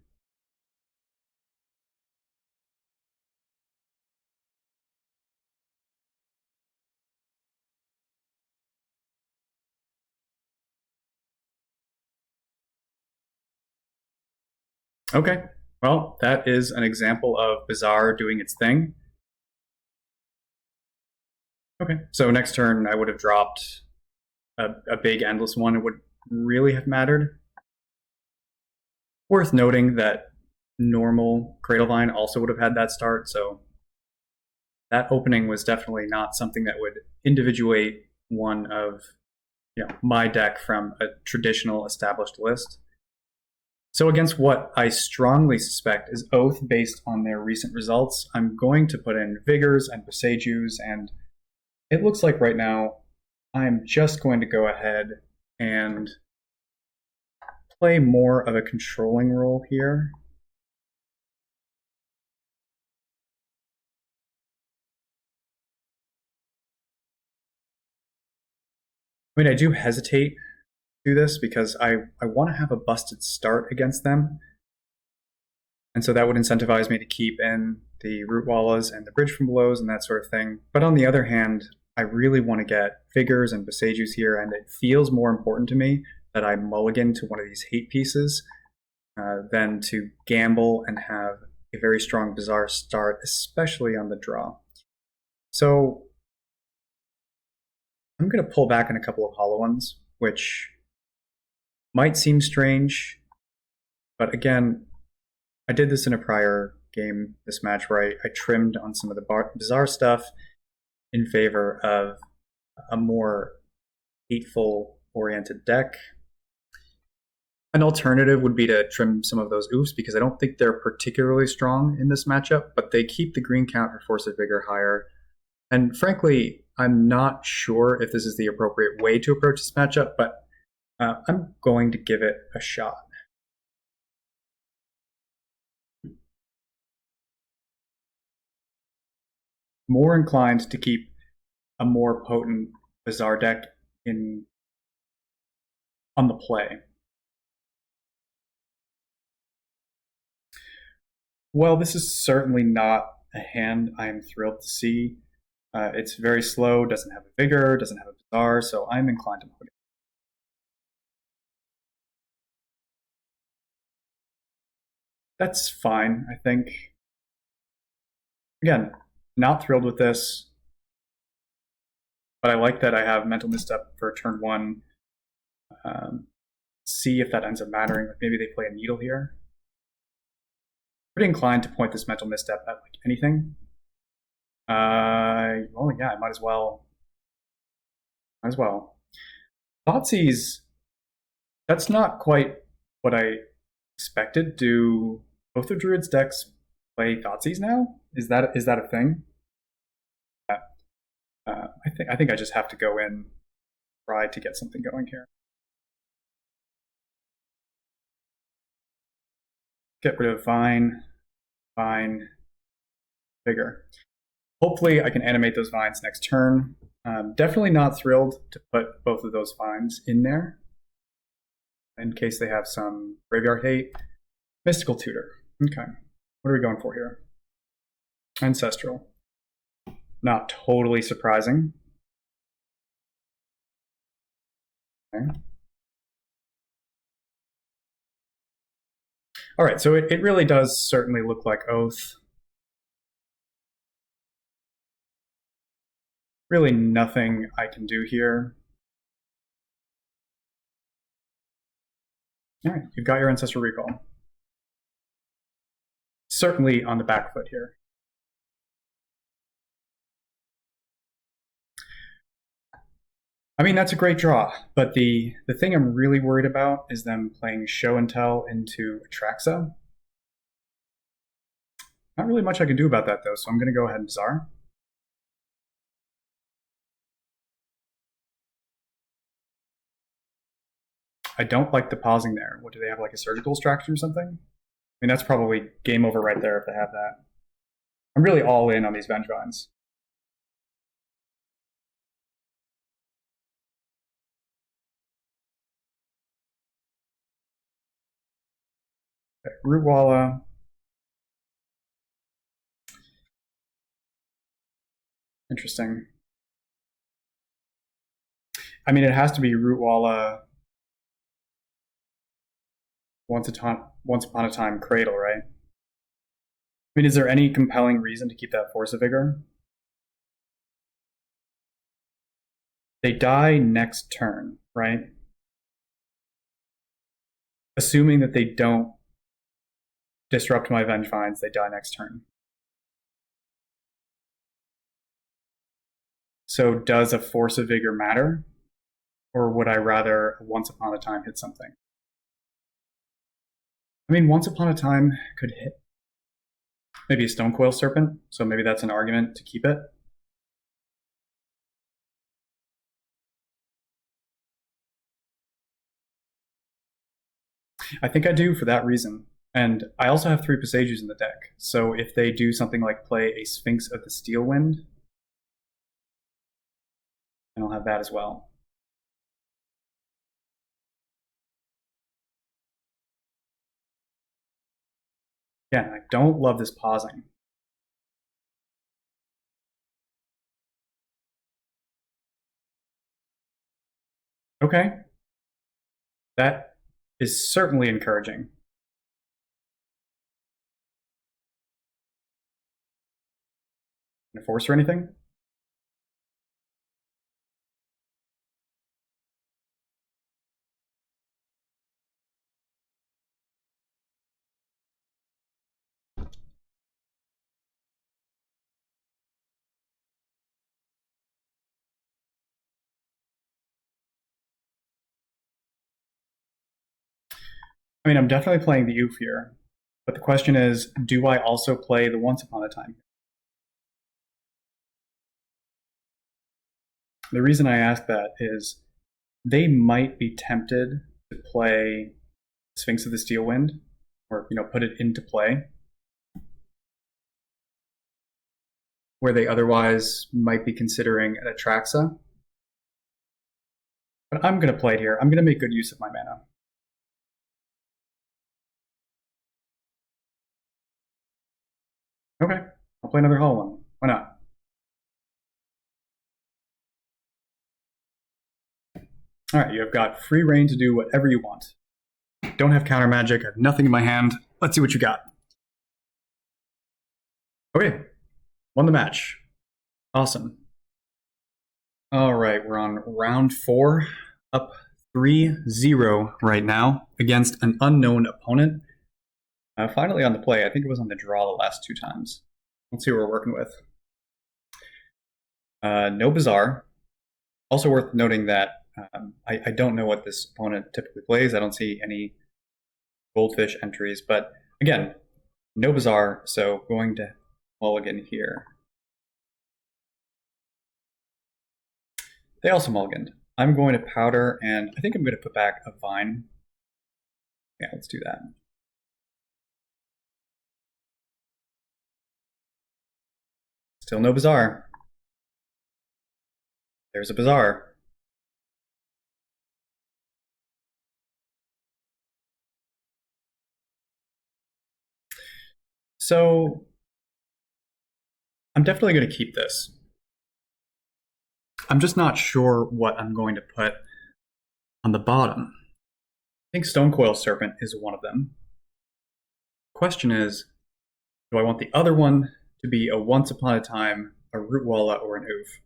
Okay, well, that is an example of Bazaar doing its thing. Okay, so next turn I would have dropped a big Endless one. It would really have mattered. Worth noting that normal Cradlevine also would have had that start, so that opening was definitely not something that would individuate one of my deck from a traditional established list. So against what I strongly suspect is Oath based on their recent results, I'm going to put in Vigors and Besejus, and it looks like right now I'm just going to go ahead and play more of a controlling role here. I mean, I do hesitate to do this because I want to have a busted start against them. And so that would incentivize me to keep in the Root Wallas and the Bridge from Belows and that sort of thing. But on the other hand, I really want to get Vigors and Besejus here, and it feels more important to me that I mulligan to one of these hate pieces than to gamble and have a very strong Bazaar start, especially on the draw. So I'm going to pull back in a couple of hollow ones, which might seem strange, But again, I did this in a prior game, this match, where I trimmed on some of the bizarre stuff in favor of a more hateful-oriented deck. An alternative would be to trim some of those oofs, because I don't think they're particularly strong in this matchup, but they keep the green count for Force of Vigor higher. And frankly, I'm not sure if this is the appropriate way to approach this matchup, but I'm going to give it a shot. More inclined to keep a more potent bizarre deck on the play. Well, this is certainly not a hand I am thrilled to see. It's very slow, doesn't have a vigor, doesn't have a bizarre, so I'm inclined to put it. That's fine, I think. Again, not thrilled with this, but I like that I have Mental Misstep for turn 1. See if that ends up mattering. Like maybe they play a Needle here. Pretty inclined to point this Mental Misstep at like anything. Well, yeah, I might as well. Might as well. Thoughtseize, that's not quite what I expected. Do both of Druid's decks play Thoughtseize now? Is that a thing? Yeah. I think I just have to go in, try to get something going here. Get rid of Vine, Vigor. Hopefully I can animate those vines next turn. Definitely not thrilled to put both of those vines in there in case they have some graveyard hate. Mystical Tutor. Okay. What are we going for here? Ancestral. Not totally surprising. Okay. All right, so it really does certainly look like Oath. Really nothing I can do here. All right, you've got your Ancestral Recall. Certainly on the back foot here. I mean, that's a great draw, but the thing I'm really worried about is them playing Show and Tell into Atraxa. Not really much I can do about that, though, so I'm going to go ahead and Bizarre. I don't like the pausing there. What, do they have like a surgical extraction or something? I mean, that's probably game over right there if they have that. I'm really all in on these Vengevines. Okay, Rootwalla. Interesting. I mean, it has to be Rootwalla once upon a time Cradle, right? I mean, is there any compelling reason to keep that Force of Vigor? They die next turn, right? Assuming that they don't disrupt my Vengevines, they die next turn. So does a Force of Vigor matter? Or would I rather Once Upon a Time hit something? I mean, Once Upon a Time could hit maybe a Stonecoil Serpent, so maybe that's an argument to keep it. I think I do for that reason. And I also have 3 Presages in the deck, so if they do something like play a Sphinx of the Steel Wind, then I'll have that as well. Again, I don't love this pausing. Okay. That is certainly encouraging. Force or anything? I mean, I'm definitely playing the oof here, but the question is, do I also play the Once Upon a Time? The reason I ask that is they might be tempted to play Sphinx of the Steel Wind, or put it into play, where they otherwise might be considering an Atraxa. But I'm going to play it here. I'm going to make good use of my mana. Okay, I'll play another Hollow one. Why not? All right, you have got free reign to do whatever you want. Don't have counter magic. I have nothing in my hand. Let's see what you got. Okay, won the match. Awesome. All right, we're on round 4, up 3-0 right now against an unknown opponent. Finally on the play. I think it was on the draw the last 2 times. Let's see what we're working with. No Bazaar. Also worth noting that I don't know what this opponent typically plays. I don't see any Goldfish entries, but again, no Bazaar, so going to mulligan here. They also mulliganed. I'm going to Powder, and I think I'm going to put back a Vine. Yeah, let's do that. Still no Bazaar. There's a Bazaar. So I'm definitely going to keep this. I'm just not sure what I'm going to put on the bottom. I think Stonecoil Serpent is one of them. Question is, do I want the other one to be a Once Upon a Time, a Rootwalla, or an Oof?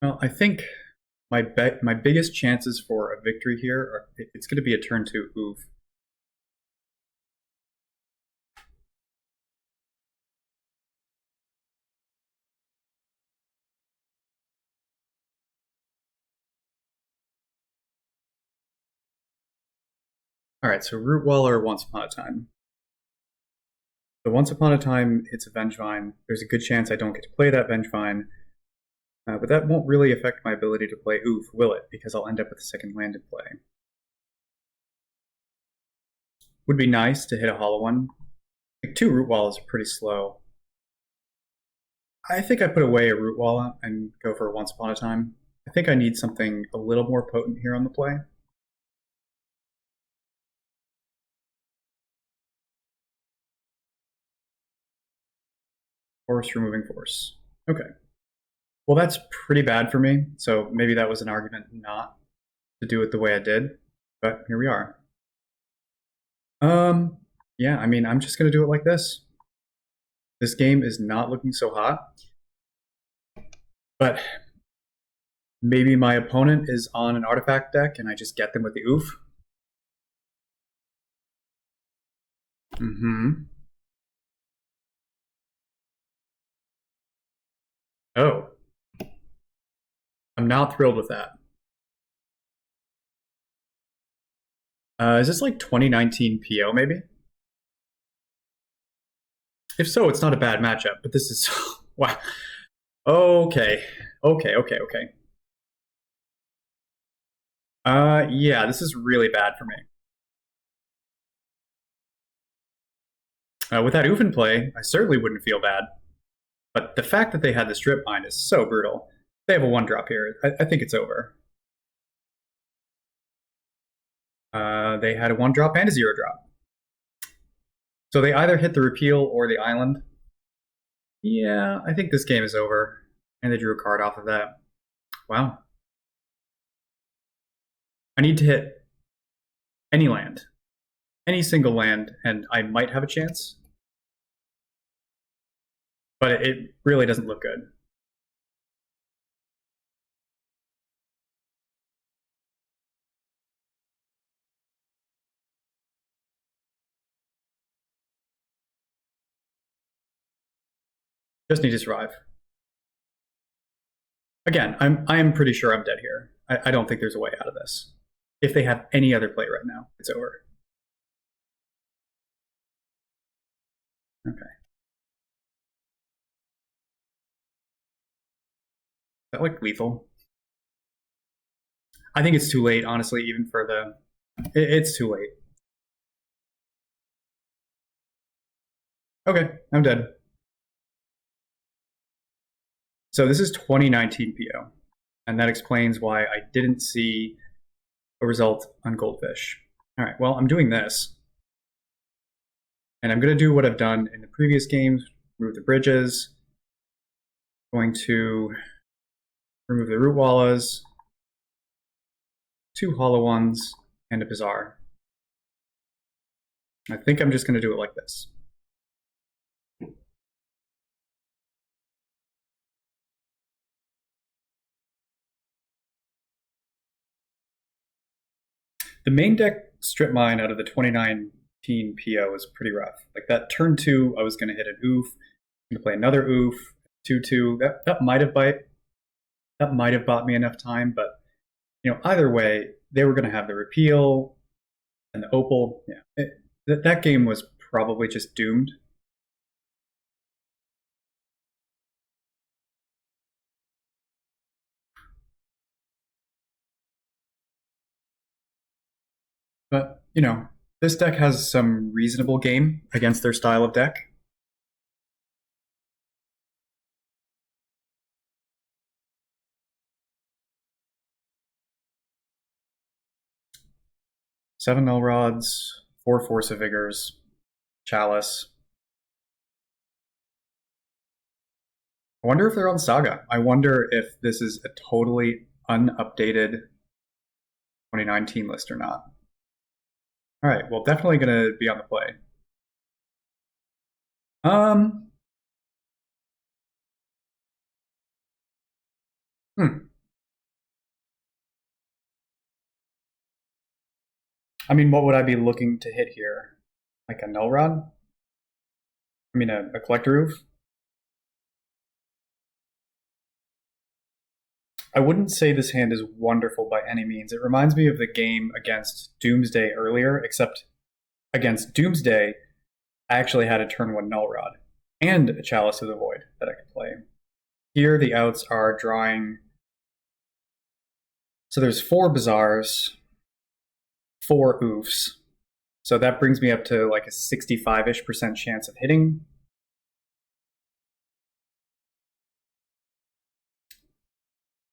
Well, I think my biggest chances for a victory here are it's going to be a turn 2 Oof. All right, so Rootwalla or Once Upon a Time. The Once Upon a Time, it's a Vengevine. There's a good chance I don't get to play that Vengevine, but that won't really affect my ability to play Oof, will it? Because I'll end up with a second land in play. Would be nice to hit a hollow one. Like 2 Rootwallas are pretty slow. I think I put away a Rootwalla and go for a Once Upon a Time. I think I need something a little more potent here on the play. Force removing force. Okay. Well, that's pretty bad for me, so maybe that was an argument not to do it the way I did, but here we are. Yeah, I mean, I'm just going to do it like this. This game is not looking so hot, but maybe my opponent is on an artifact deck and I just get them with the oof. Oh, I'm not thrilled with that. Is this like 2019 PO maybe? If so, it's not a bad matchup, but this is wow. Okay. Yeah, this is really bad for me. With that oof in play, I certainly wouldn't feel bad. But the fact that they had the strip mine is so brutal. They have a 1-drop here. I think it's over. They had a 1-drop and a 0-drop. So they either hit the repeal or the island. Yeah, I think this game is over. And they drew a card off of that. Wow. I need to hit any land. Any single land, and I might have a chance. But it really doesn't look good. Just need to survive. Again, I am pretty sure I'm dead here. I don't think there's a way out of this. If they have any other play right now, it's over. Okay. Is that like lethal? I think it's too late, honestly, even for the... It's too late. Okay, I'm dead. So this is 2019 PO, and that explains why I didn't see a result on Goldfish. All right, well, I'm doing this. And I'm going to do what I've done in the previous games, remove the bridges. Going to remove the root wallas, 2 hollow ones, and a bazaar. I think I'm just going to do it like this. The main deck strip mine out of the 2019 PO is pretty rough. Like that turn 2, I was going to hit an oof. I'm going to play another oof, 2/2. That might have bought me enough time, but either way, they were going to have the repeal and the opal. Yeah, that game was probably just doomed. But, this deck has some reasonable game against their style of deck. Seven Null Rods, 4 Force of Vigors, Chalice. I wonder if they're on Saga. I wonder if this is a totally unupdated 2019 list or not. All right, well, definitely going to be on the play. I mean, what would I be looking to hit here? Like a Null Rod? I mean, a Collector Roof? I wouldn't say this hand is wonderful by any means. It reminds me of the game against Doomsday earlier, except against Doomsday, I actually had a turn 1 Null Rod and a Chalice of the Void that I could play. Here, the outs are drawing. So there's 4 Bazaars, 4 Oofs. So that brings me up to like a 65-ish% chance of hitting.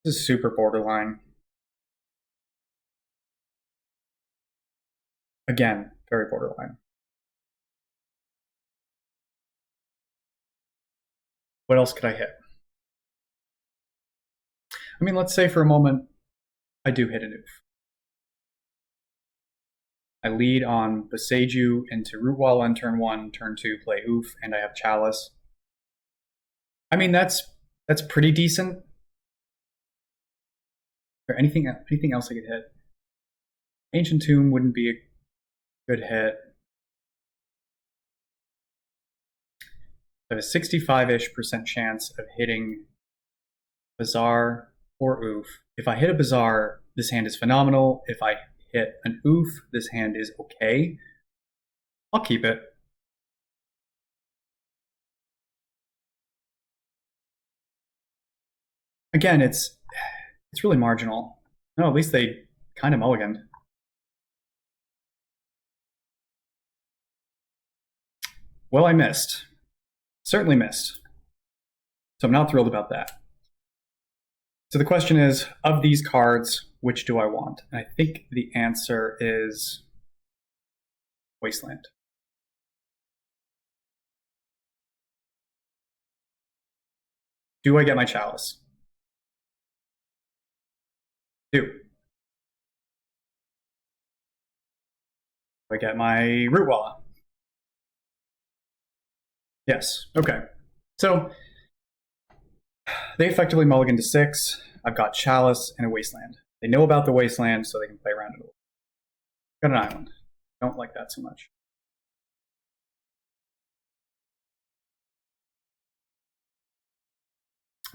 This is super borderline. Again, very borderline. What else could I hit? I mean, let's say for a moment I do hit an Oof. I lead on Boseiju into Rootwall on turn 1, turn 2, play Oof, and I have Chalice. I mean, that's pretty decent. Or anything else I could hit? Ancient Tomb wouldn't be a good hit. I have a 65-ish% chance of hitting Bazaar or Oof. If I hit a Bazaar, this hand is phenomenal. If I hit an Oof, this hand is okay. I'll keep it. Again, it's really marginal. No, at least they kind of mulliganed. Well, I missed. Certainly missed. So I'm not thrilled about that. So the question is, of these cards, which do I want? And I think the answer is Wasteland. Do I get my Chalice? Do. I get my Root Walla? Yes. Okay. So they effectively mulligan to 6. I've got Chalice and a Wasteland. They know about the Wasteland, so they can play around it. Got an island. Don't like that so much.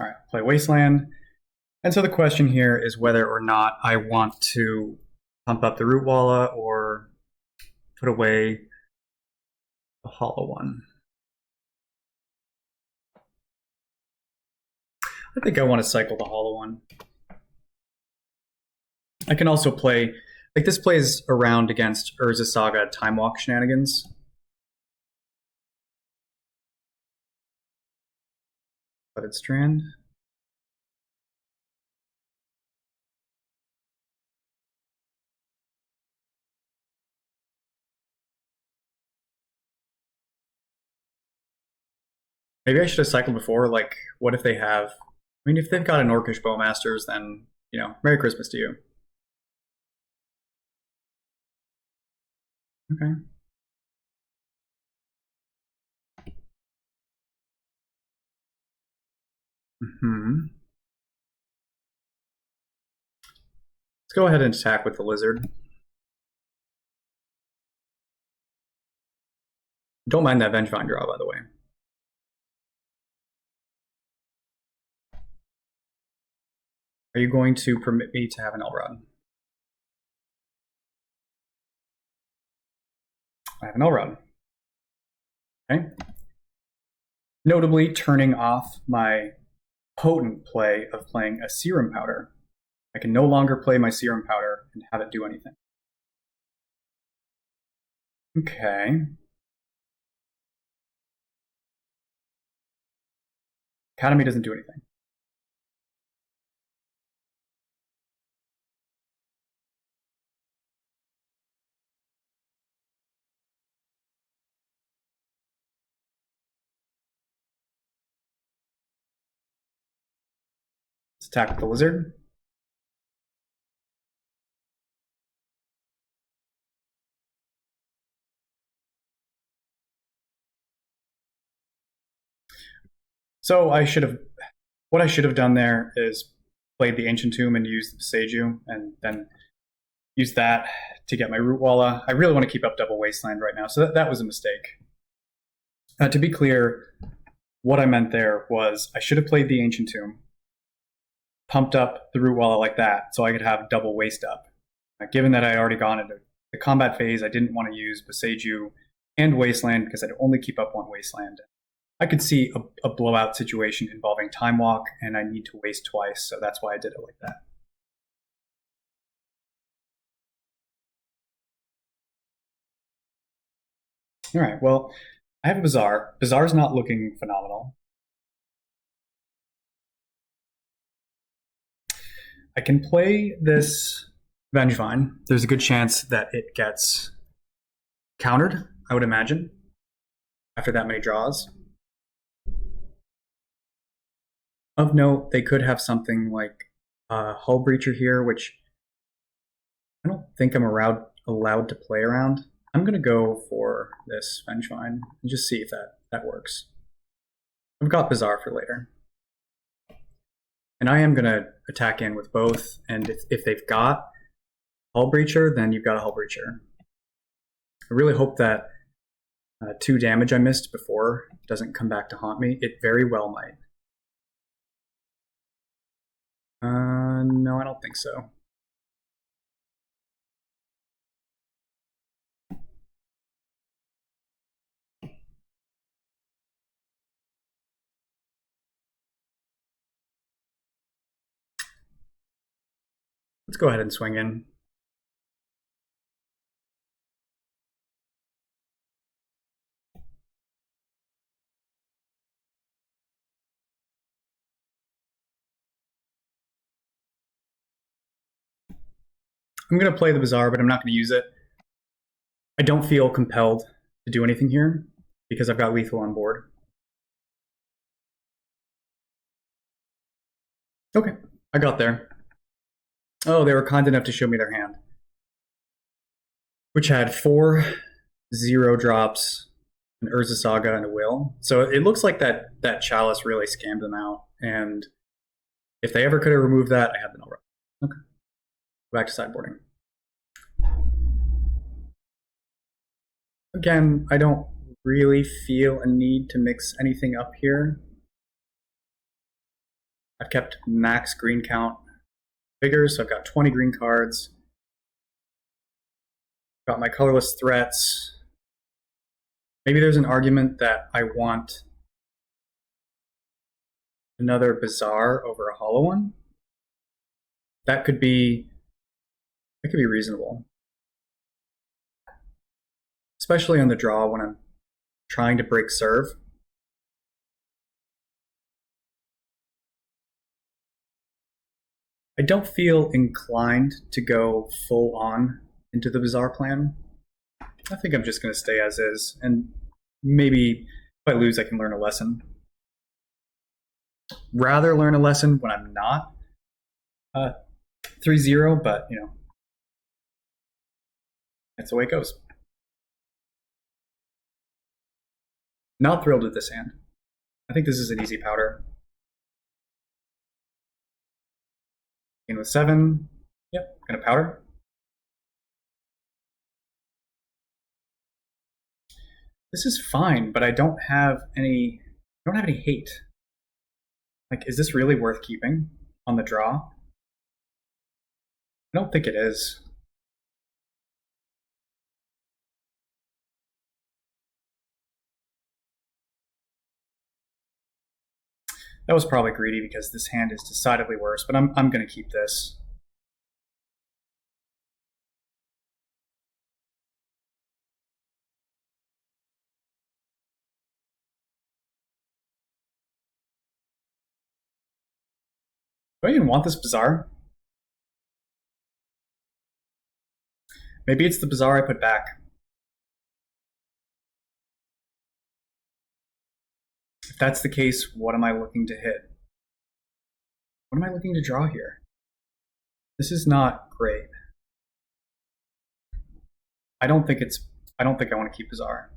All right, play Wasteland. And so the question here is whether or not I want to pump up the root walla or put away the hollow one. I think I want to cycle the hollow one. I can also play, like this plays around against Urza Saga Time Walk shenanigans. Flooded Strand. Maybe I should have cycled before. Like, what if they have? I mean, if they've got an Orcish Bowmasters, then Merry Christmas to you. Okay. Let's go ahead and attack with the lizard. Don't mind that Vengevine draw, by the way. Are you going to permit me to have an Elrod? I have an Elrod. Okay. Notably, turning off my potent play of playing a Serum Powder. I can no longer play my Serum Powder and have it do anything. Okay. Academy doesn't do anything. Let's attack with the lizard. So what I should have done there is played the Ancient Tomb and used the Seiju, and then use that to get my Root Walla. I really want to keep up Double Wasteland right now, so that was a mistake. To be clear, what I meant there was I should have played the Ancient Tomb, pumped up the Root Walla like that, so I could have Double Waste Up. Given that I already gone into the combat phase, I didn't want to use Boseiju and Wasteland because I'd only keep up one Wasteland. I could see a blowout situation involving Time Walk, and I need to waste twice, so that's why I did it like that. All right, well, I have a Bazaar. Bazaar's not looking phenomenal. I can play this Vengevine. There's a good chance that it gets countered, I would imagine, after that many draws. Of note, they could have something like Hull Breacher here, which I don't think I'm allowed to play around. I'm going to go for this Vengevine and just see if that works. I've got Bazaar for later. And I am going to attack in with both, and if they've got Hull Breacher, then you've got a Hull Breacher. I really hope that 2 damage I missed before doesn't come back to haunt me. It very well might. No, I don't think so. Let's go ahead and swing in. I'm going to play the Bazaar, but I'm not going to use it. I don't feel compelled to do anything here because I've got lethal on board. Okay, I got there. Oh, they were kind enough to show me their hand, which had 4 0-drops, an Urza Saga, and a Will. So it looks like that Chalice really scammed them out. And if they ever could have removed that, I had the null right. Okay. Go back to sideboarding. Again, I don't really feel a need to mix anything up here. I've kept max green count bigger, so I've got 20 green cards. Got my colorless threats. Maybe there's an argument that I want another Bazaar over a hollow one. That could be reasonable. Especially on the draw when I'm trying to break serve. I don't feel inclined to go full on into the Bazaar plan. I think I'm just going to stay as is, and maybe if I lose, I can learn a lesson. Rather learn a lesson when I'm not 3-0, but you know, that's the way it goes. Not thrilled with this hand. I think this is an easy powder. In with 7. Yep, gonna powder. This is fine, but I don't have any hate. Like, is this really worth keeping on the draw? I don't think it is. That was probably greedy because this hand is decidedly worse, but I'm going to keep this. Do I even want this Bazaar? Maybe it's the Bazaar I put back. If that's the case, what am I looking to hit? What am I looking to draw here? This is not great. I don't think I want to keep Bazaar.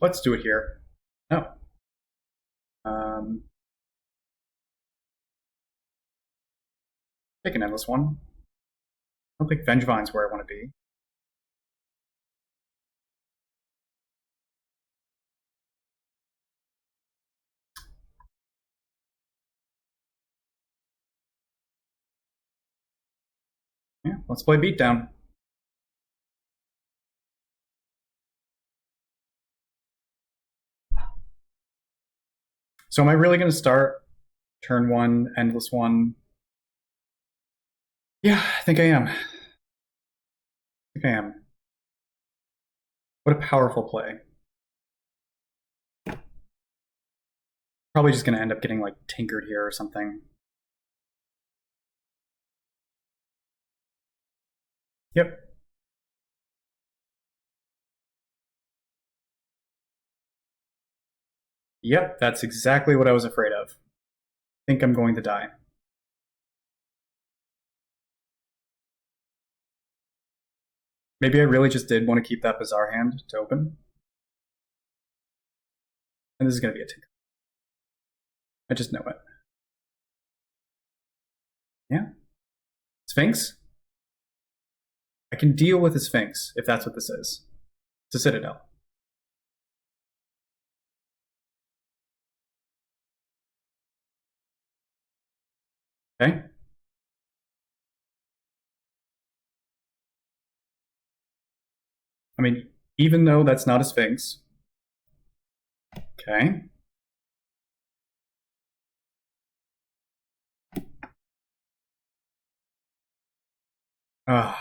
Let's do it here. No. Take an endless one. I don't think Vengevine's where I want to be. Yeah, let's play Beatdown. So am I really going to start turn 1, endless one? Yeah, I think I am. What a powerful play. Probably just going to end up getting like tinkered here or something. Yep. Yep, that's exactly what I was afraid of. I think I'm going to die. Maybe I really just did want to keep that Bazaar hand to open. And this is going to be a tinker. I just know it. Yeah. Sphinx? I can deal with a Sphinx, if that's what this is. It's a Citadel. Okay? I mean, even though that's not a Sphinx. Okay. I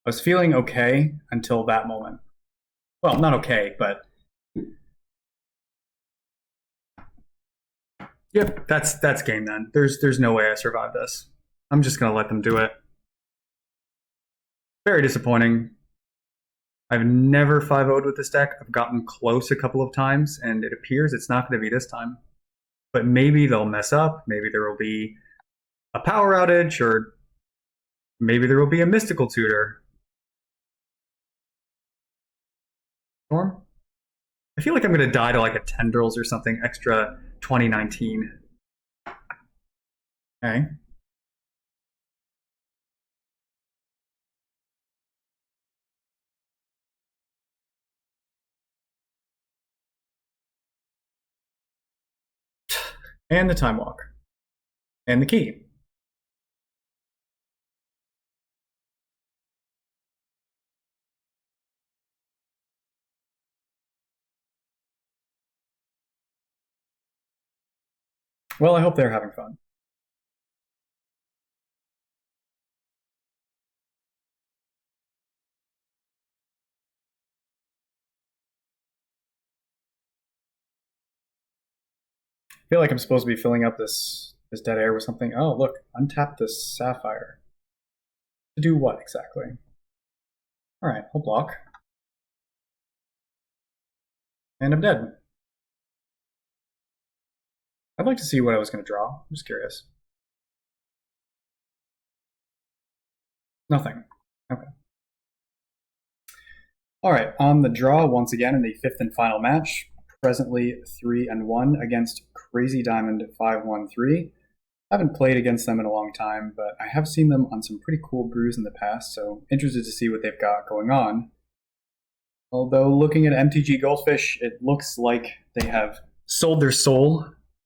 was feeling okay until that moment. Well, not okay, but yep, that's game then. There's no way I survive this. I'm just gonna let them do it. Very disappointing. I've never 5-0'd with this deck. I've gotten close a couple of times, and it appears it's not going to be this time. But maybe they'll mess up. Maybe there will be a power outage, or maybe there will be a mystical tutor. Storm? I feel like I'm going to die to like a Tendrils or something extra 2019. Okay. And the Time Walk. And the key. Well, I hope they're having fun. I feel like I'm supposed to be filling up this dead air with something. Oh, look, untap this sapphire. To do what exactly? All right, I'll block. And I'm dead. I'd like to see what I was going to draw. I'm just curious. Nothing. Okay. All right, on the draw once again in the fifth and final match. Presently 3-1 against Crazy Diamond 513. I haven't played against them in a long time, but I have seen them on some pretty cool brews in the past, so interested to see what they've got going on. Although looking at MTG Goldfish, it looks like they have sold their soul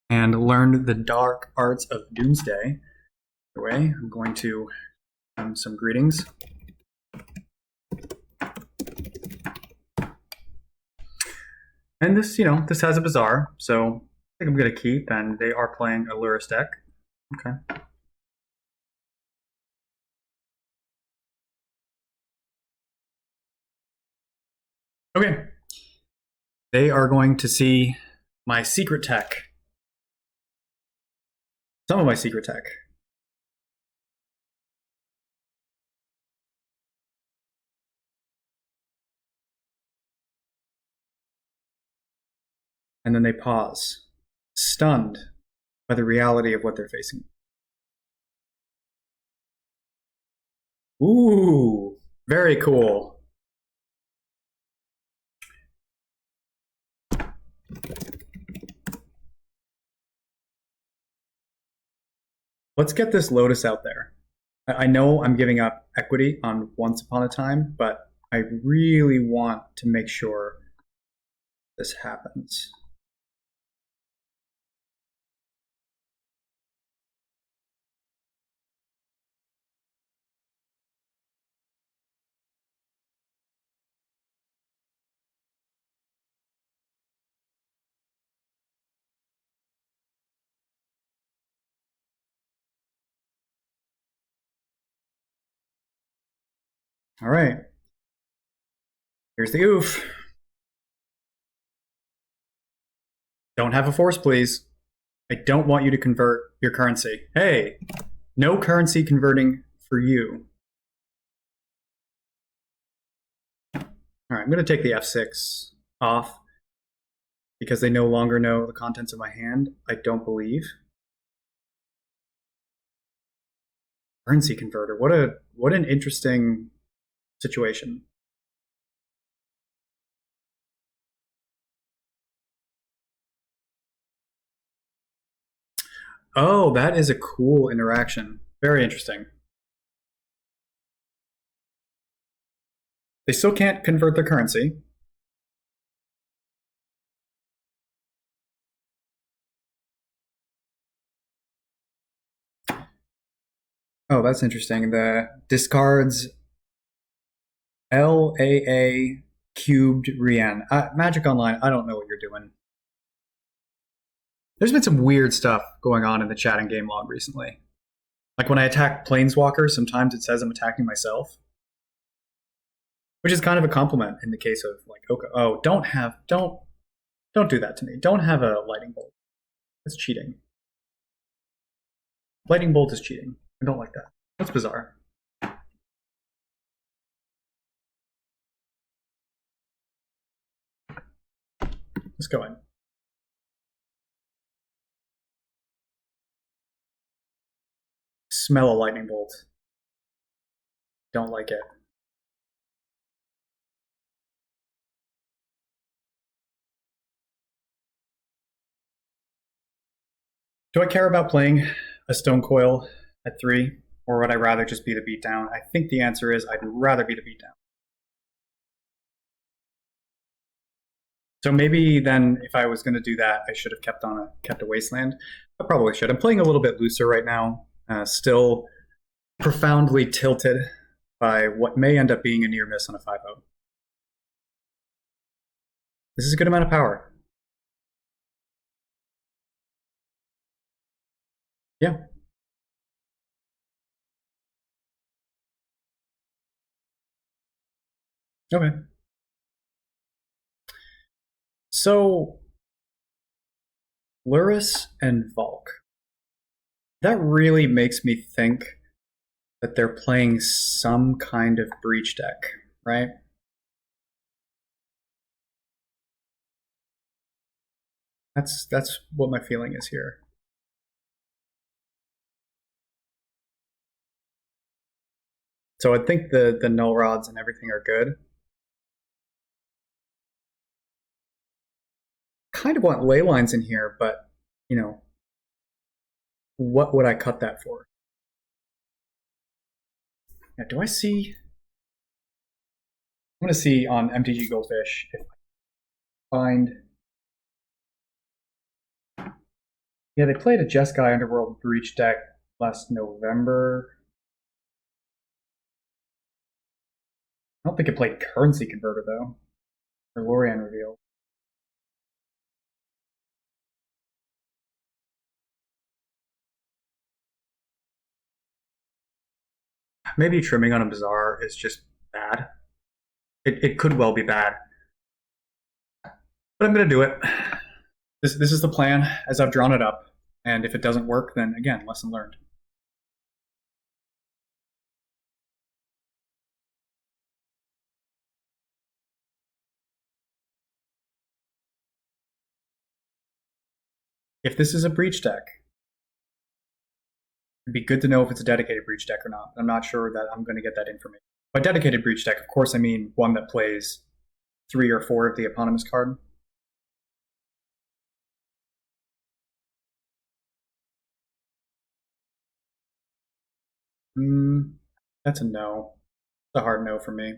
and learned the dark arts of Doomsday. Anyway, I'm going to some greetings. And this, this has a Bazaar, so I think I'm going to keep, and they are playing a Lurrus deck. Okay. Okay. They are going to see my secret tech. Some of my secret tech. And then they pause, stunned by the reality of what they're facing. Ooh, very cool. Let's get this Lotus out there. I know I'm giving up equity on Once Upon a Time, but I really want to make sure this happens. All right. Here's the oof. Don't have a force, please. I don't want you to convert your currency. Hey, no currency converting for you. All right, I'm going to take the F6 off because they no longer know the contents of my hand, I don't believe. Currency converter. What an interesting situation. Oh, that is a cool interaction. Very interesting. They still can't convert their currency. Oh, that's interesting. The discards LAA cubed Rian. Magic Online, I don't know what you're doing. There's been some weird stuff going on in the chat and game log recently. Like when I attack Planeswalkers, sometimes it says I'm attacking myself. Which is kind of a compliment in the case of like, okay, oh, don't do that to me. Don't have a lightning bolt. That's cheating. Lightning bolt is cheating. I don't like that. That's bizarre. Let's go in. Smell a lightning bolt. Don't like it. Do I care about playing a Stone Coil at 3, or would I rather just be the beatdown? I think the answer is I'd rather be the beatdown. So maybe then, if I was going to do that, I should have kept a Wasteland. I probably should. I'm playing a little bit looser right now. Still profoundly tilted by what may end up being a near miss on a 5-0. This is a good amount of power. Yeah. Okay. So, Lurrus and Valk. That really makes me think that they're playing some kind of breach deck, right? That's what my feeling is here. So I think the null rods and everything are good. Kind of want ley lines in here, but you know, what would I cut that for? Now, do I see? I'm going to see on MTG Goldfish if I find. Yeah, they played a Jeskai Underworld Breach deck last November. I don't think it played Currency Converter though, or Lorien Reveal. Maybe trimming on a Bazaar is just bad. It could well be bad, but I'm going to do it. This is the plan as I've drawn it up, and if it doesn't work, then again, lesson learned. If this is a breach deck, it'd be good to know if it's a dedicated breach deck or not. I'm not sure that I'm going to get that information. By dedicated breach deck, of course, I mean one that plays 3 or 4 of the eponymous card. That's a no. It's a hard no for me.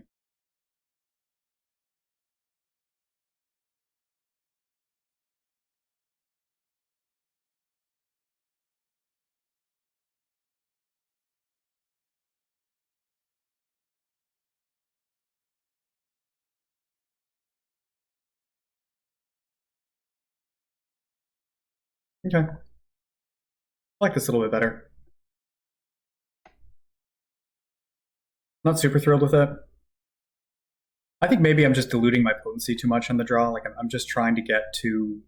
Okay. I like this a little bit better. Not super thrilled with it. I think maybe I'm just diluting my potency too much on the draw. Like I'm just trying to get too,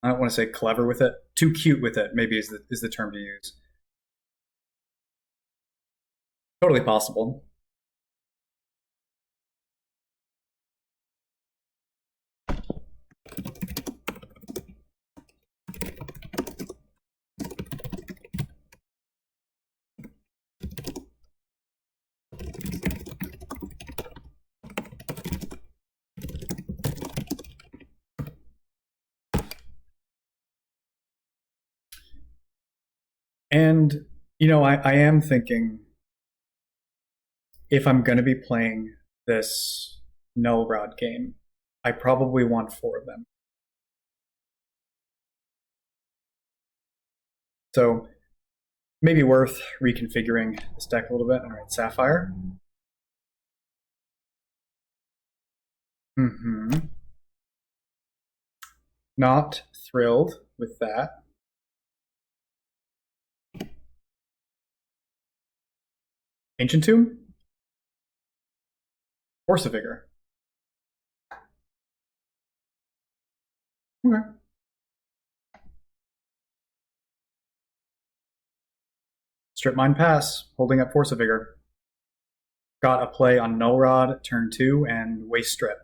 I don't want to say clever with it, too cute with it, maybe is the term to use. Totally possible. And, you know, I am thinking if I'm going to be playing this null rod game, I probably want 4 of them. So maybe worth reconfiguring this deck a little bit. All right, Sapphire. Not thrilled with that. Ancient Tomb? Force of Vigor. Okay. Strip Mine Pass, holding up Force of Vigor. Got a play on Null Rod, turn 2, and Waste Strip.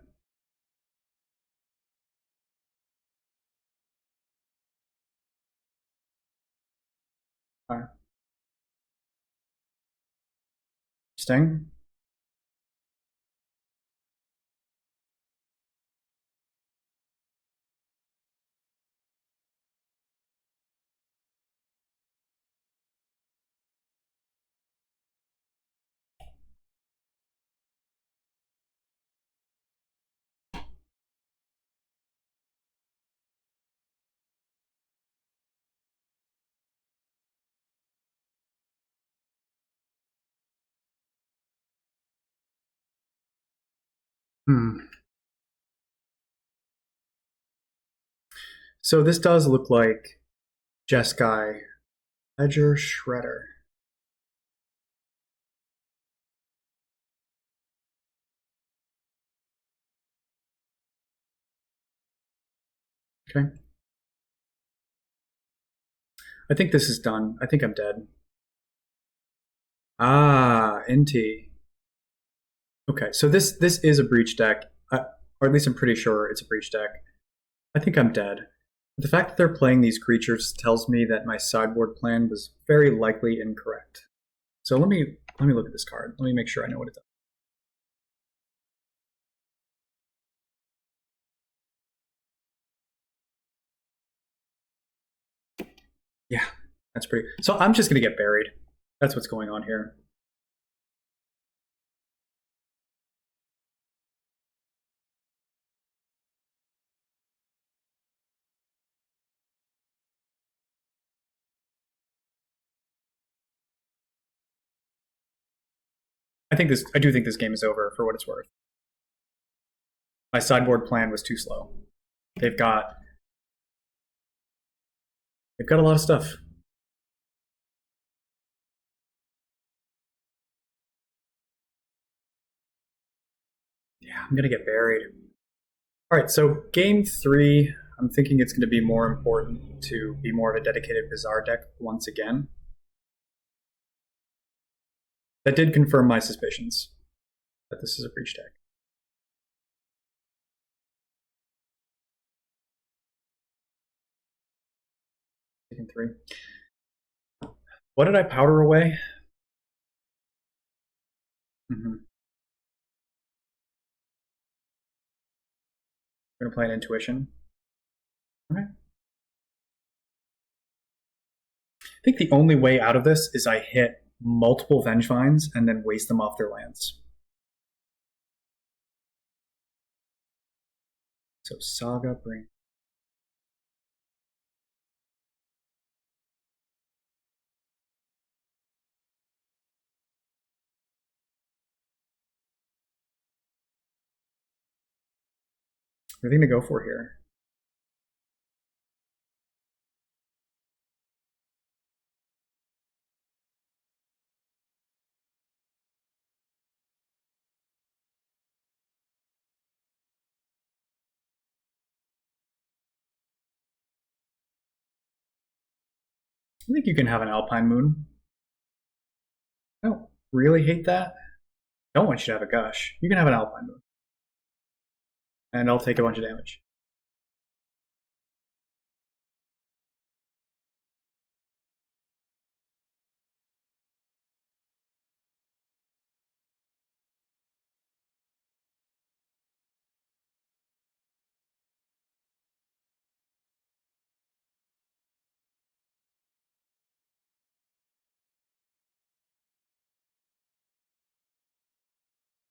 All right. Sting. So this does look like Jeskai Ledger Shredder. Okay. I think this is done. I think I'm dead. Ah, NT. Okay, so this is a breach deck, or at least I'm pretty sure it's a breach deck. I think I'm dead. The fact that they're playing these creatures tells me that my sideboard plan was very likely incorrect. So let me look at this card. Let me make sure I know what it does. Yeah, that's pretty. So I'm just gonna get buried. That's what's going on here. I do think this game is over for what it's worth. My sideboard plan was too slow. They've got a lot of stuff. Yeah, I'm gonna get buried. All right, so game 3, I'm thinking it's going to be more important to be more of a dedicated Bizarre deck once again. That did confirm my suspicions that this is a breach deck. Taking 3. What did I powder away? I'm going to play an Intuition. Okay. I think the only way out of this is I hit multiple Vengevines and then waste them off their lands. So Saga, Brain. Everything to go for here. I think you can have an Alpine Moon. I don't really hate that. I don't want you to have a Gush. You can have an Alpine Moon. And I'll take a bunch of damage.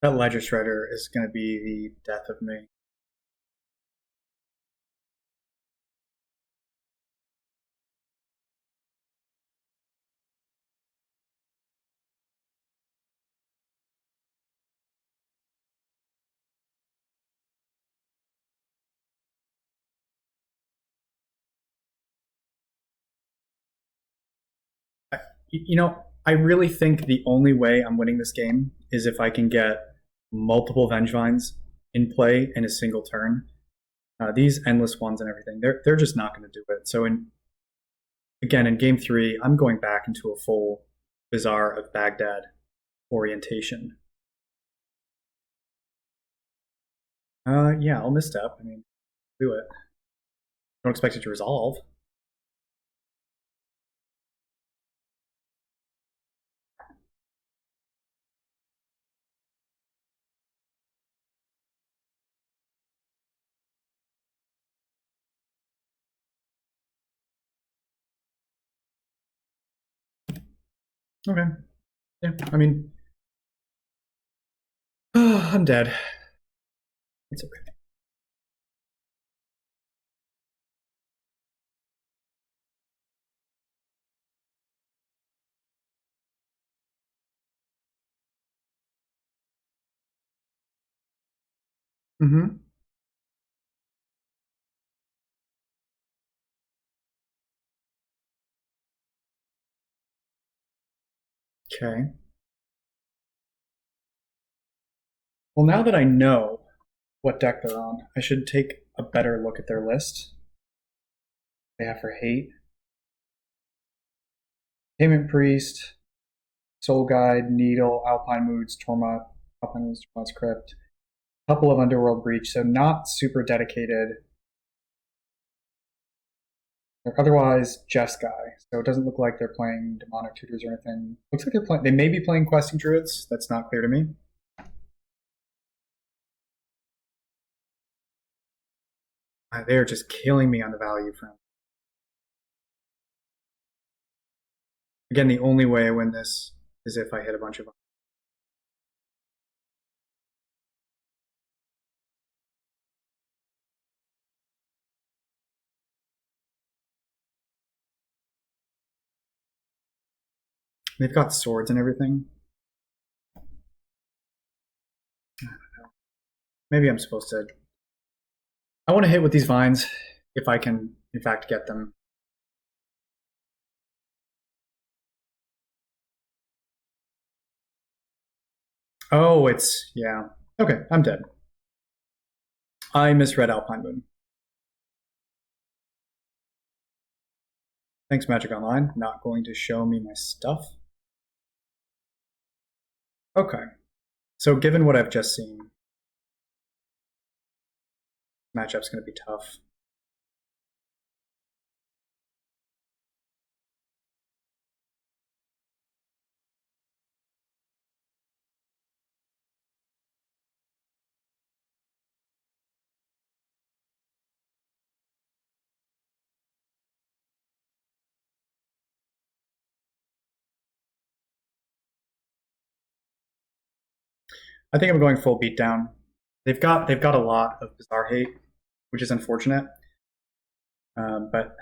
That Ledger Shredder is going to be the death of me. You know, I really think the only way I'm winning this game is if I can get multiple Vengevines in play in a single turn. These endless ones and everything, they're just not going to do it. So in game 3, I'm going back into a full Bazaar of Baghdad orientation. Yeah, I'll misstep. I mean, do it. Don't expect it to resolve. Okay. Yeah, I mean, I'm dead. It's okay. Mm-hmm. Okay. Well, now that I know what deck they're on, I should take a better look at their list. They have for hate. Payment Priest, Soul Guide, Needle, Alpine Moods, Tormut, Alpine Moods, Tormut's Crypt. A couple of Underworld Breach, so not super dedicated. They're otherwise Jeskai, so it doesn't look like they're playing Demonic Tutors or anything. Looks like they're playing. They may be playing Questing Druids. That's not clear to me. They are just killing me on the value front. Again, the only way I win this is if I hit a bunch of. They've got swords and everything. I don't know. Maybe I'm supposed to. I want to hit with these vines if I can, in fact, get them. Oh, it's. Yeah. Okay, I'm dead. I misread Alpine Moon. Thanks, Magic Online. Not going to show me my stuff. Okay. So given what I've just seen, matchup's going to be tough. I think I'm going full beatdown. They've got a lot of bizarre hate, which is unfortunate. But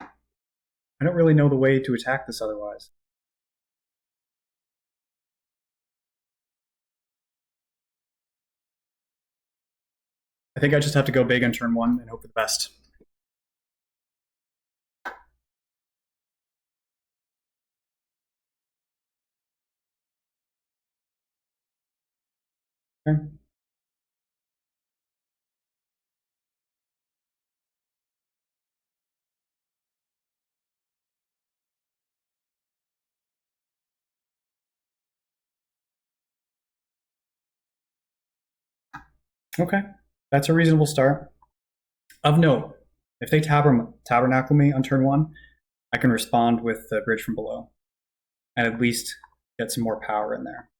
I don't really know the way to attack this otherwise. I think I just have to go big on turn one and hope for the best. Okay. Okay, that's a reasonable start. Of note, if they tabernacle me on turn one, I can respond with the Bridge from Below and at least get some more power in there.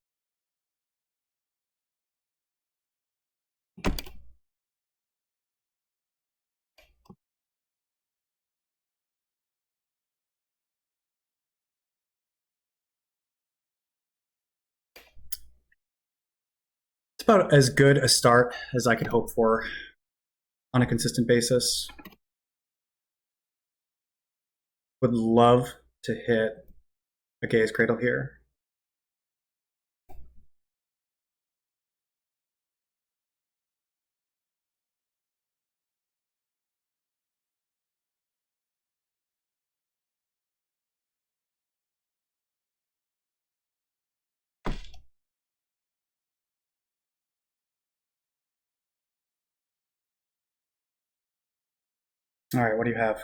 It's about as good a start as I could hope for on a consistent basis. Would love to hit a Gaze Cradle here. All right, what do you have?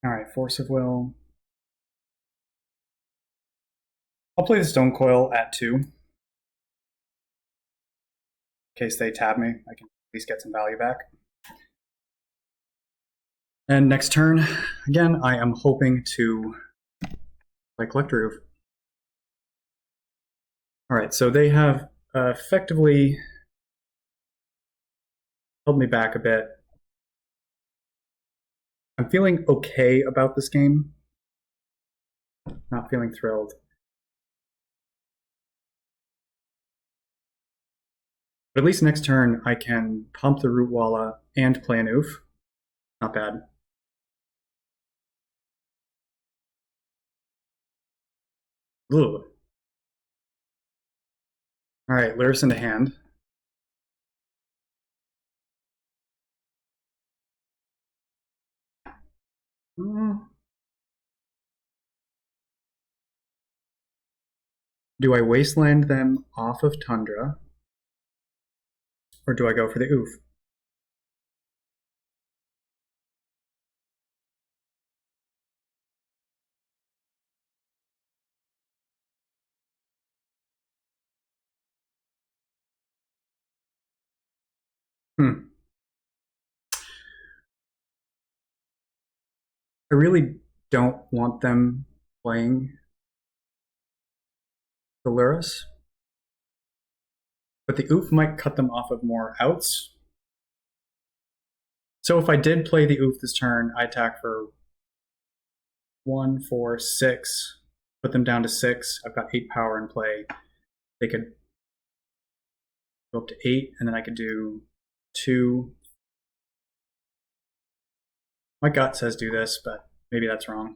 All right, Force of Will. I'll play the Stone Coil at 2. In case they tab me, I can at least get some value back. And next turn, again, I am hoping to play Collector Roof. All right, so they have effectively held me back a bit. I'm feeling okay about this game. Not feeling thrilled. But at least next turn I can pump the Root Walla and play an oof. Not bad. Ugh. Alright, Lyris into hand. Do I wasteland them off of Tundra? Or do I go for the oof? I really don't want them playing the Lyris. But the oof might cut them off of more outs. So if I did play the oof this turn, I attack for 1, 4, 6, put them down to 6. I've got 8 power in play. They could go up to 8, and then I could do 2. My gut says do this, but maybe that's wrong.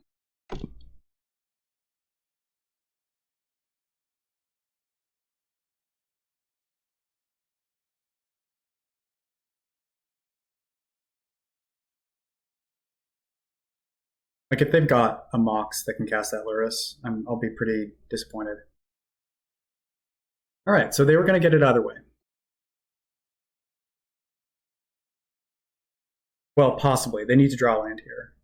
Like if they've got a Mox that can cast that Lyris, I'll be pretty disappointed. All right, so they were going to get it either way. Well, possibly. They need to draw land here.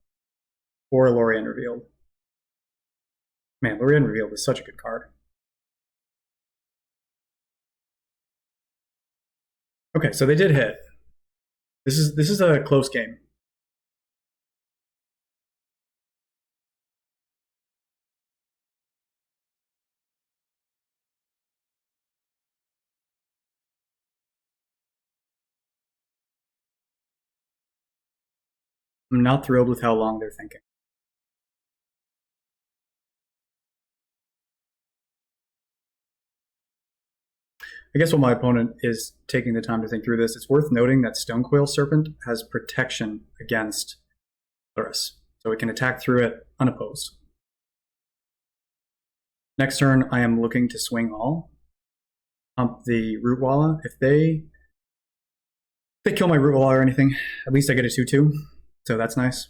Or Lorien Revealed. Man, Lorien Revealed is such a good card. Okay, so they did hit. This is a close game. I'm not thrilled with how long they're thinking. I guess while my opponent is taking the time to think through this, it's worth noting that Stonecoil Serpent has protection against Lyris, so it can attack through it unopposed. Next turn, I am looking to swing all. Pump the Root Walla. If they kill my Root Walla or anything, at least I get a 2/2, so that's nice.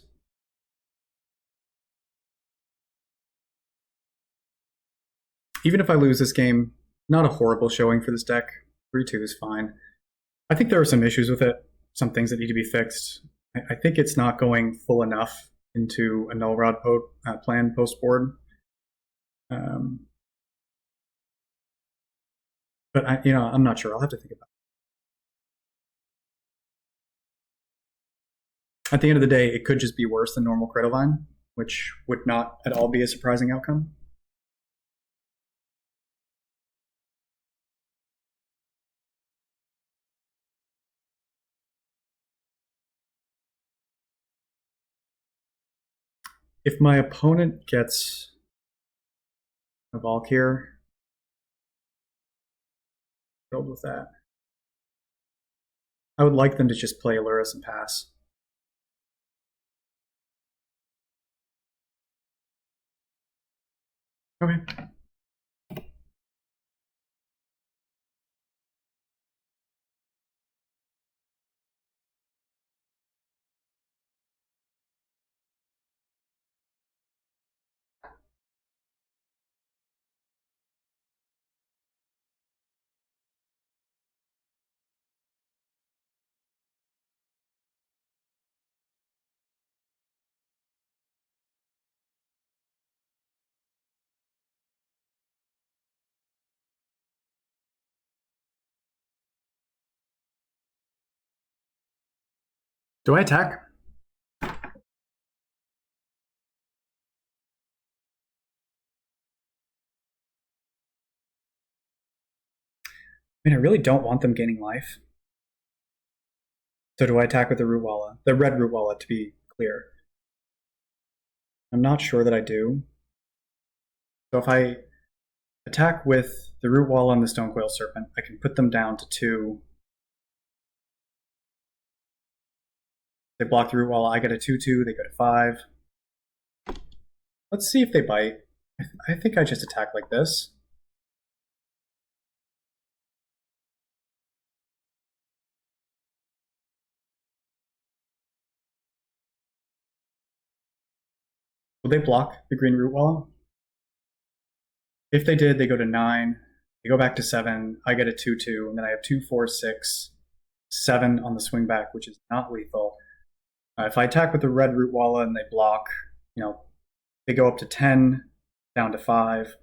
Even if I lose this game, not a horrible showing for this deck. 3/2 is fine. I think there are some issues with it, some things that need to be fixed. I think it's not going full enough into a Null Rod plan post-board. But I'm not sure. I'll have to think about it. At the end of the day, it could just be worse than normal Cradle Vine, which would not at all be a surprising outcome. If my opponent gets a Valkyr, filled with that, I would like them to just play Lyris and pass. Okay. Do I attack? I mean, I really don't want them gaining life. So do I attack with the Root Walla? The red Root Walla, to be clear. I'm not sure that I do. So if I attack with the Root Wall and the Stonecoil Serpent, I can put them down to 2. They block the Root Wall, I get a 2/2, they go to 5. Let's see if they bite. I think I just attack like this. Will they block the green Root Wall? If they did, they go to 9. They go back to 7. I get a 2/2, and then I have 2, 4, 6, 7 on the swing back, which is not lethal. If I attack with the red Root Walla and they block, they go up to 10, down to 5.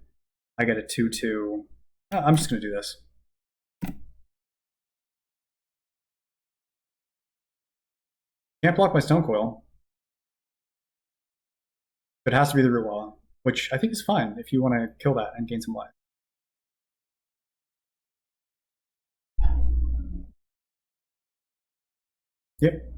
I get a 2/2. I'm just going to do this. Can't block my Stonecoil. But it has to be the Root Walla, which I think is fine if you want to kill that and gain some life. Yep.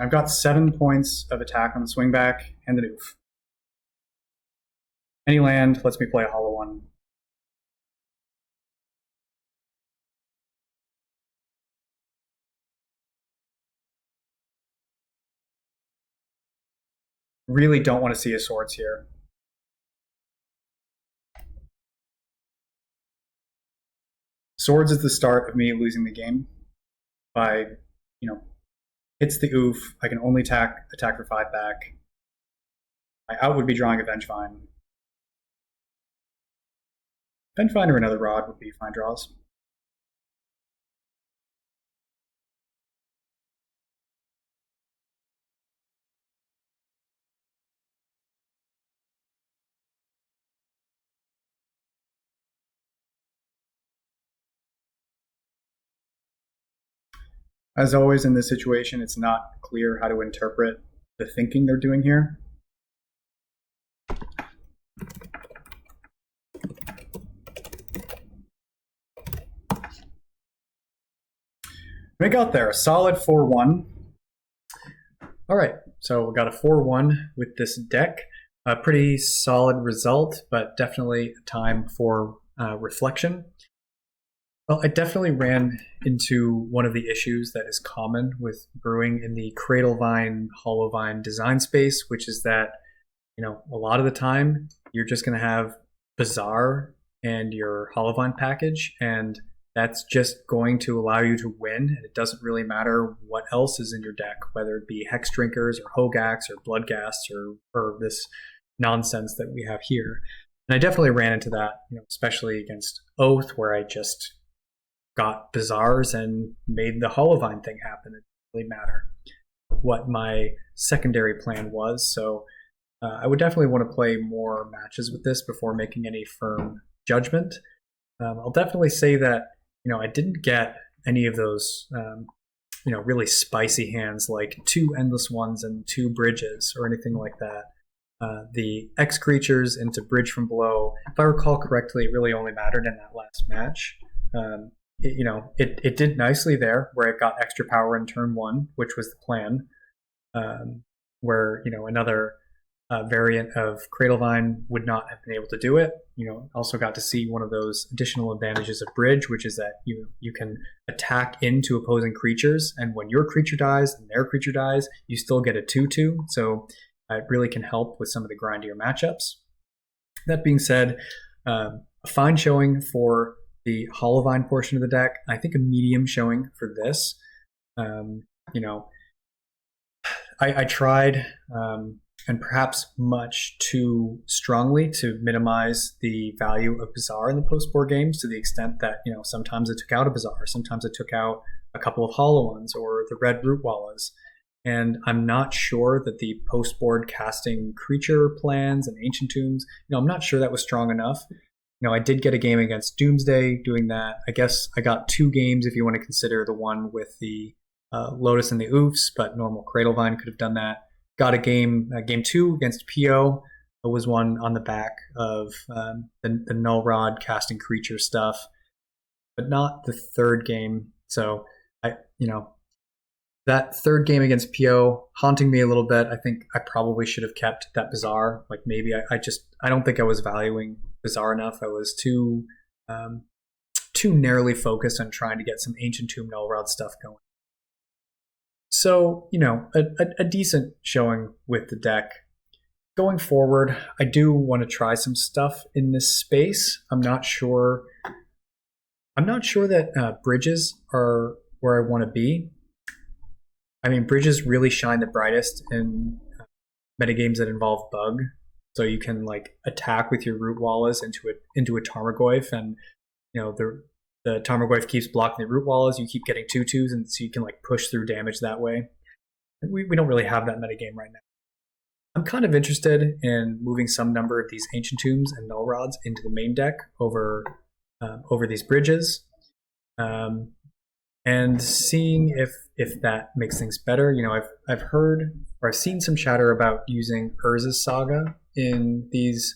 I've got 7 points of attack on the swing back and the doof. Any land lets me play a hollow one. Really don't want to see a Swords here. Swords is the start of me losing the game. By, hits the oof, I can only attack for 5 back. My out would be drawing a Vengevine. Vengevine or another Rod would be fine draws. As always in this situation, it's not clear how to interpret the thinking they're doing here. We got there, a solid 4-1. All right, so we got a 4-1 with this deck. A pretty solid result, but definitely a time for reflection. Well, I definitely ran into one of the issues that is common with brewing in the Cradle Vine, Hollow Vine design space, which is that, a lot of the time you're just going to have Bazaar and your Hollow Vine package, and that's just going to allow you to win, and it doesn't really matter what else is in your deck, whether it be Hex Drinkers or Hogax or Bloodghasts or this nonsense that we have here. And I definitely ran into that, especially against Oath, where I just got Bazaars and made the Hollow Vine thing happen. It didn't really matter what my secondary plan was. So I would definitely want to play more matches with this before making any firm judgment. I'll definitely say that, I didn't get any of those, really spicy hands like 2 Endless Ones and 2 Bridges or anything like that. The X creatures into Bridge from Below, if I recall correctly, it really only mattered in that last match. It did nicely there where it got extra power in turn 1, which was the plan. Where another variant of Cradlevine would not have been able to do it. Also got to see one of those additional advantages of Bridge, which is that you can attack into opposing creatures, and when your creature dies and their creature dies, you still get a 2/2. So it really can help with some of the grindier matchups. That being said, a fine showing for the Hollow Vine portion of the deck. I think a medium showing for this. I tried, and perhaps much too strongly, to minimize the value of Bazaar in the post-board games, to the extent that, sometimes it took out a Bazaar, sometimes it took out a couple of Hollow Ones or the red Root Wallas. And I'm not sure that the post-board casting creature plans and Ancient Tombs, I'm not sure that was strong enough. I did get a game against Doomsday doing that. I guess I got 2 games if you want to consider the one with the Lotus and the Oofs, but normal Cradlevine could have done that. got a game 2 against PO. It was one on the back of the Null Rod casting creature stuff, but not the third game. So that third game against PO haunting me a little bit. I think I probably should have kept that Bazaar. Like maybe I don't think I was valuing Bazaar enough. I was too narrowly focused on trying to get some Ancient Tomb Null Rod stuff going. So, a decent showing with the deck. Going forward, I do want to try some stuff in this space. I'm not sure that bridges are where I want to be. I mean, bridges really shine the brightest in metagames that involve bug. So you can like attack with your Root Wallas into a Tarmogoyf, and the Tarmogoyf keeps blocking the Root Wallas. You keep getting 2/2s, and so you can like push through damage that way. We don't really have that metagame right now. I'm kind of interested in moving some number of these Ancient Tombs and Null Rods into the main deck over these bridges. And seeing if that makes things better. I've heard or I've seen some chatter about using Urza's Saga in these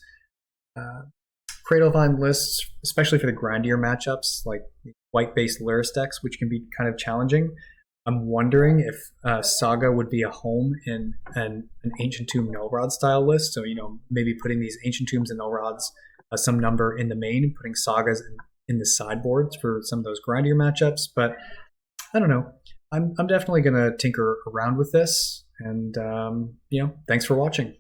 Cradlevine lists, especially for the grindier matchups like white-based Lyris decks, which can be kind of challenging. I'm wondering if Saga would be a home in an Ancient Tomb Null Rod style list. So maybe putting these Ancient Tombs and Null Rods some number in the main, and putting Sagas in the sideboards for some of those grindier matchups. But I don't know. I'm definitely going to tinker around with this. And, thanks for watching.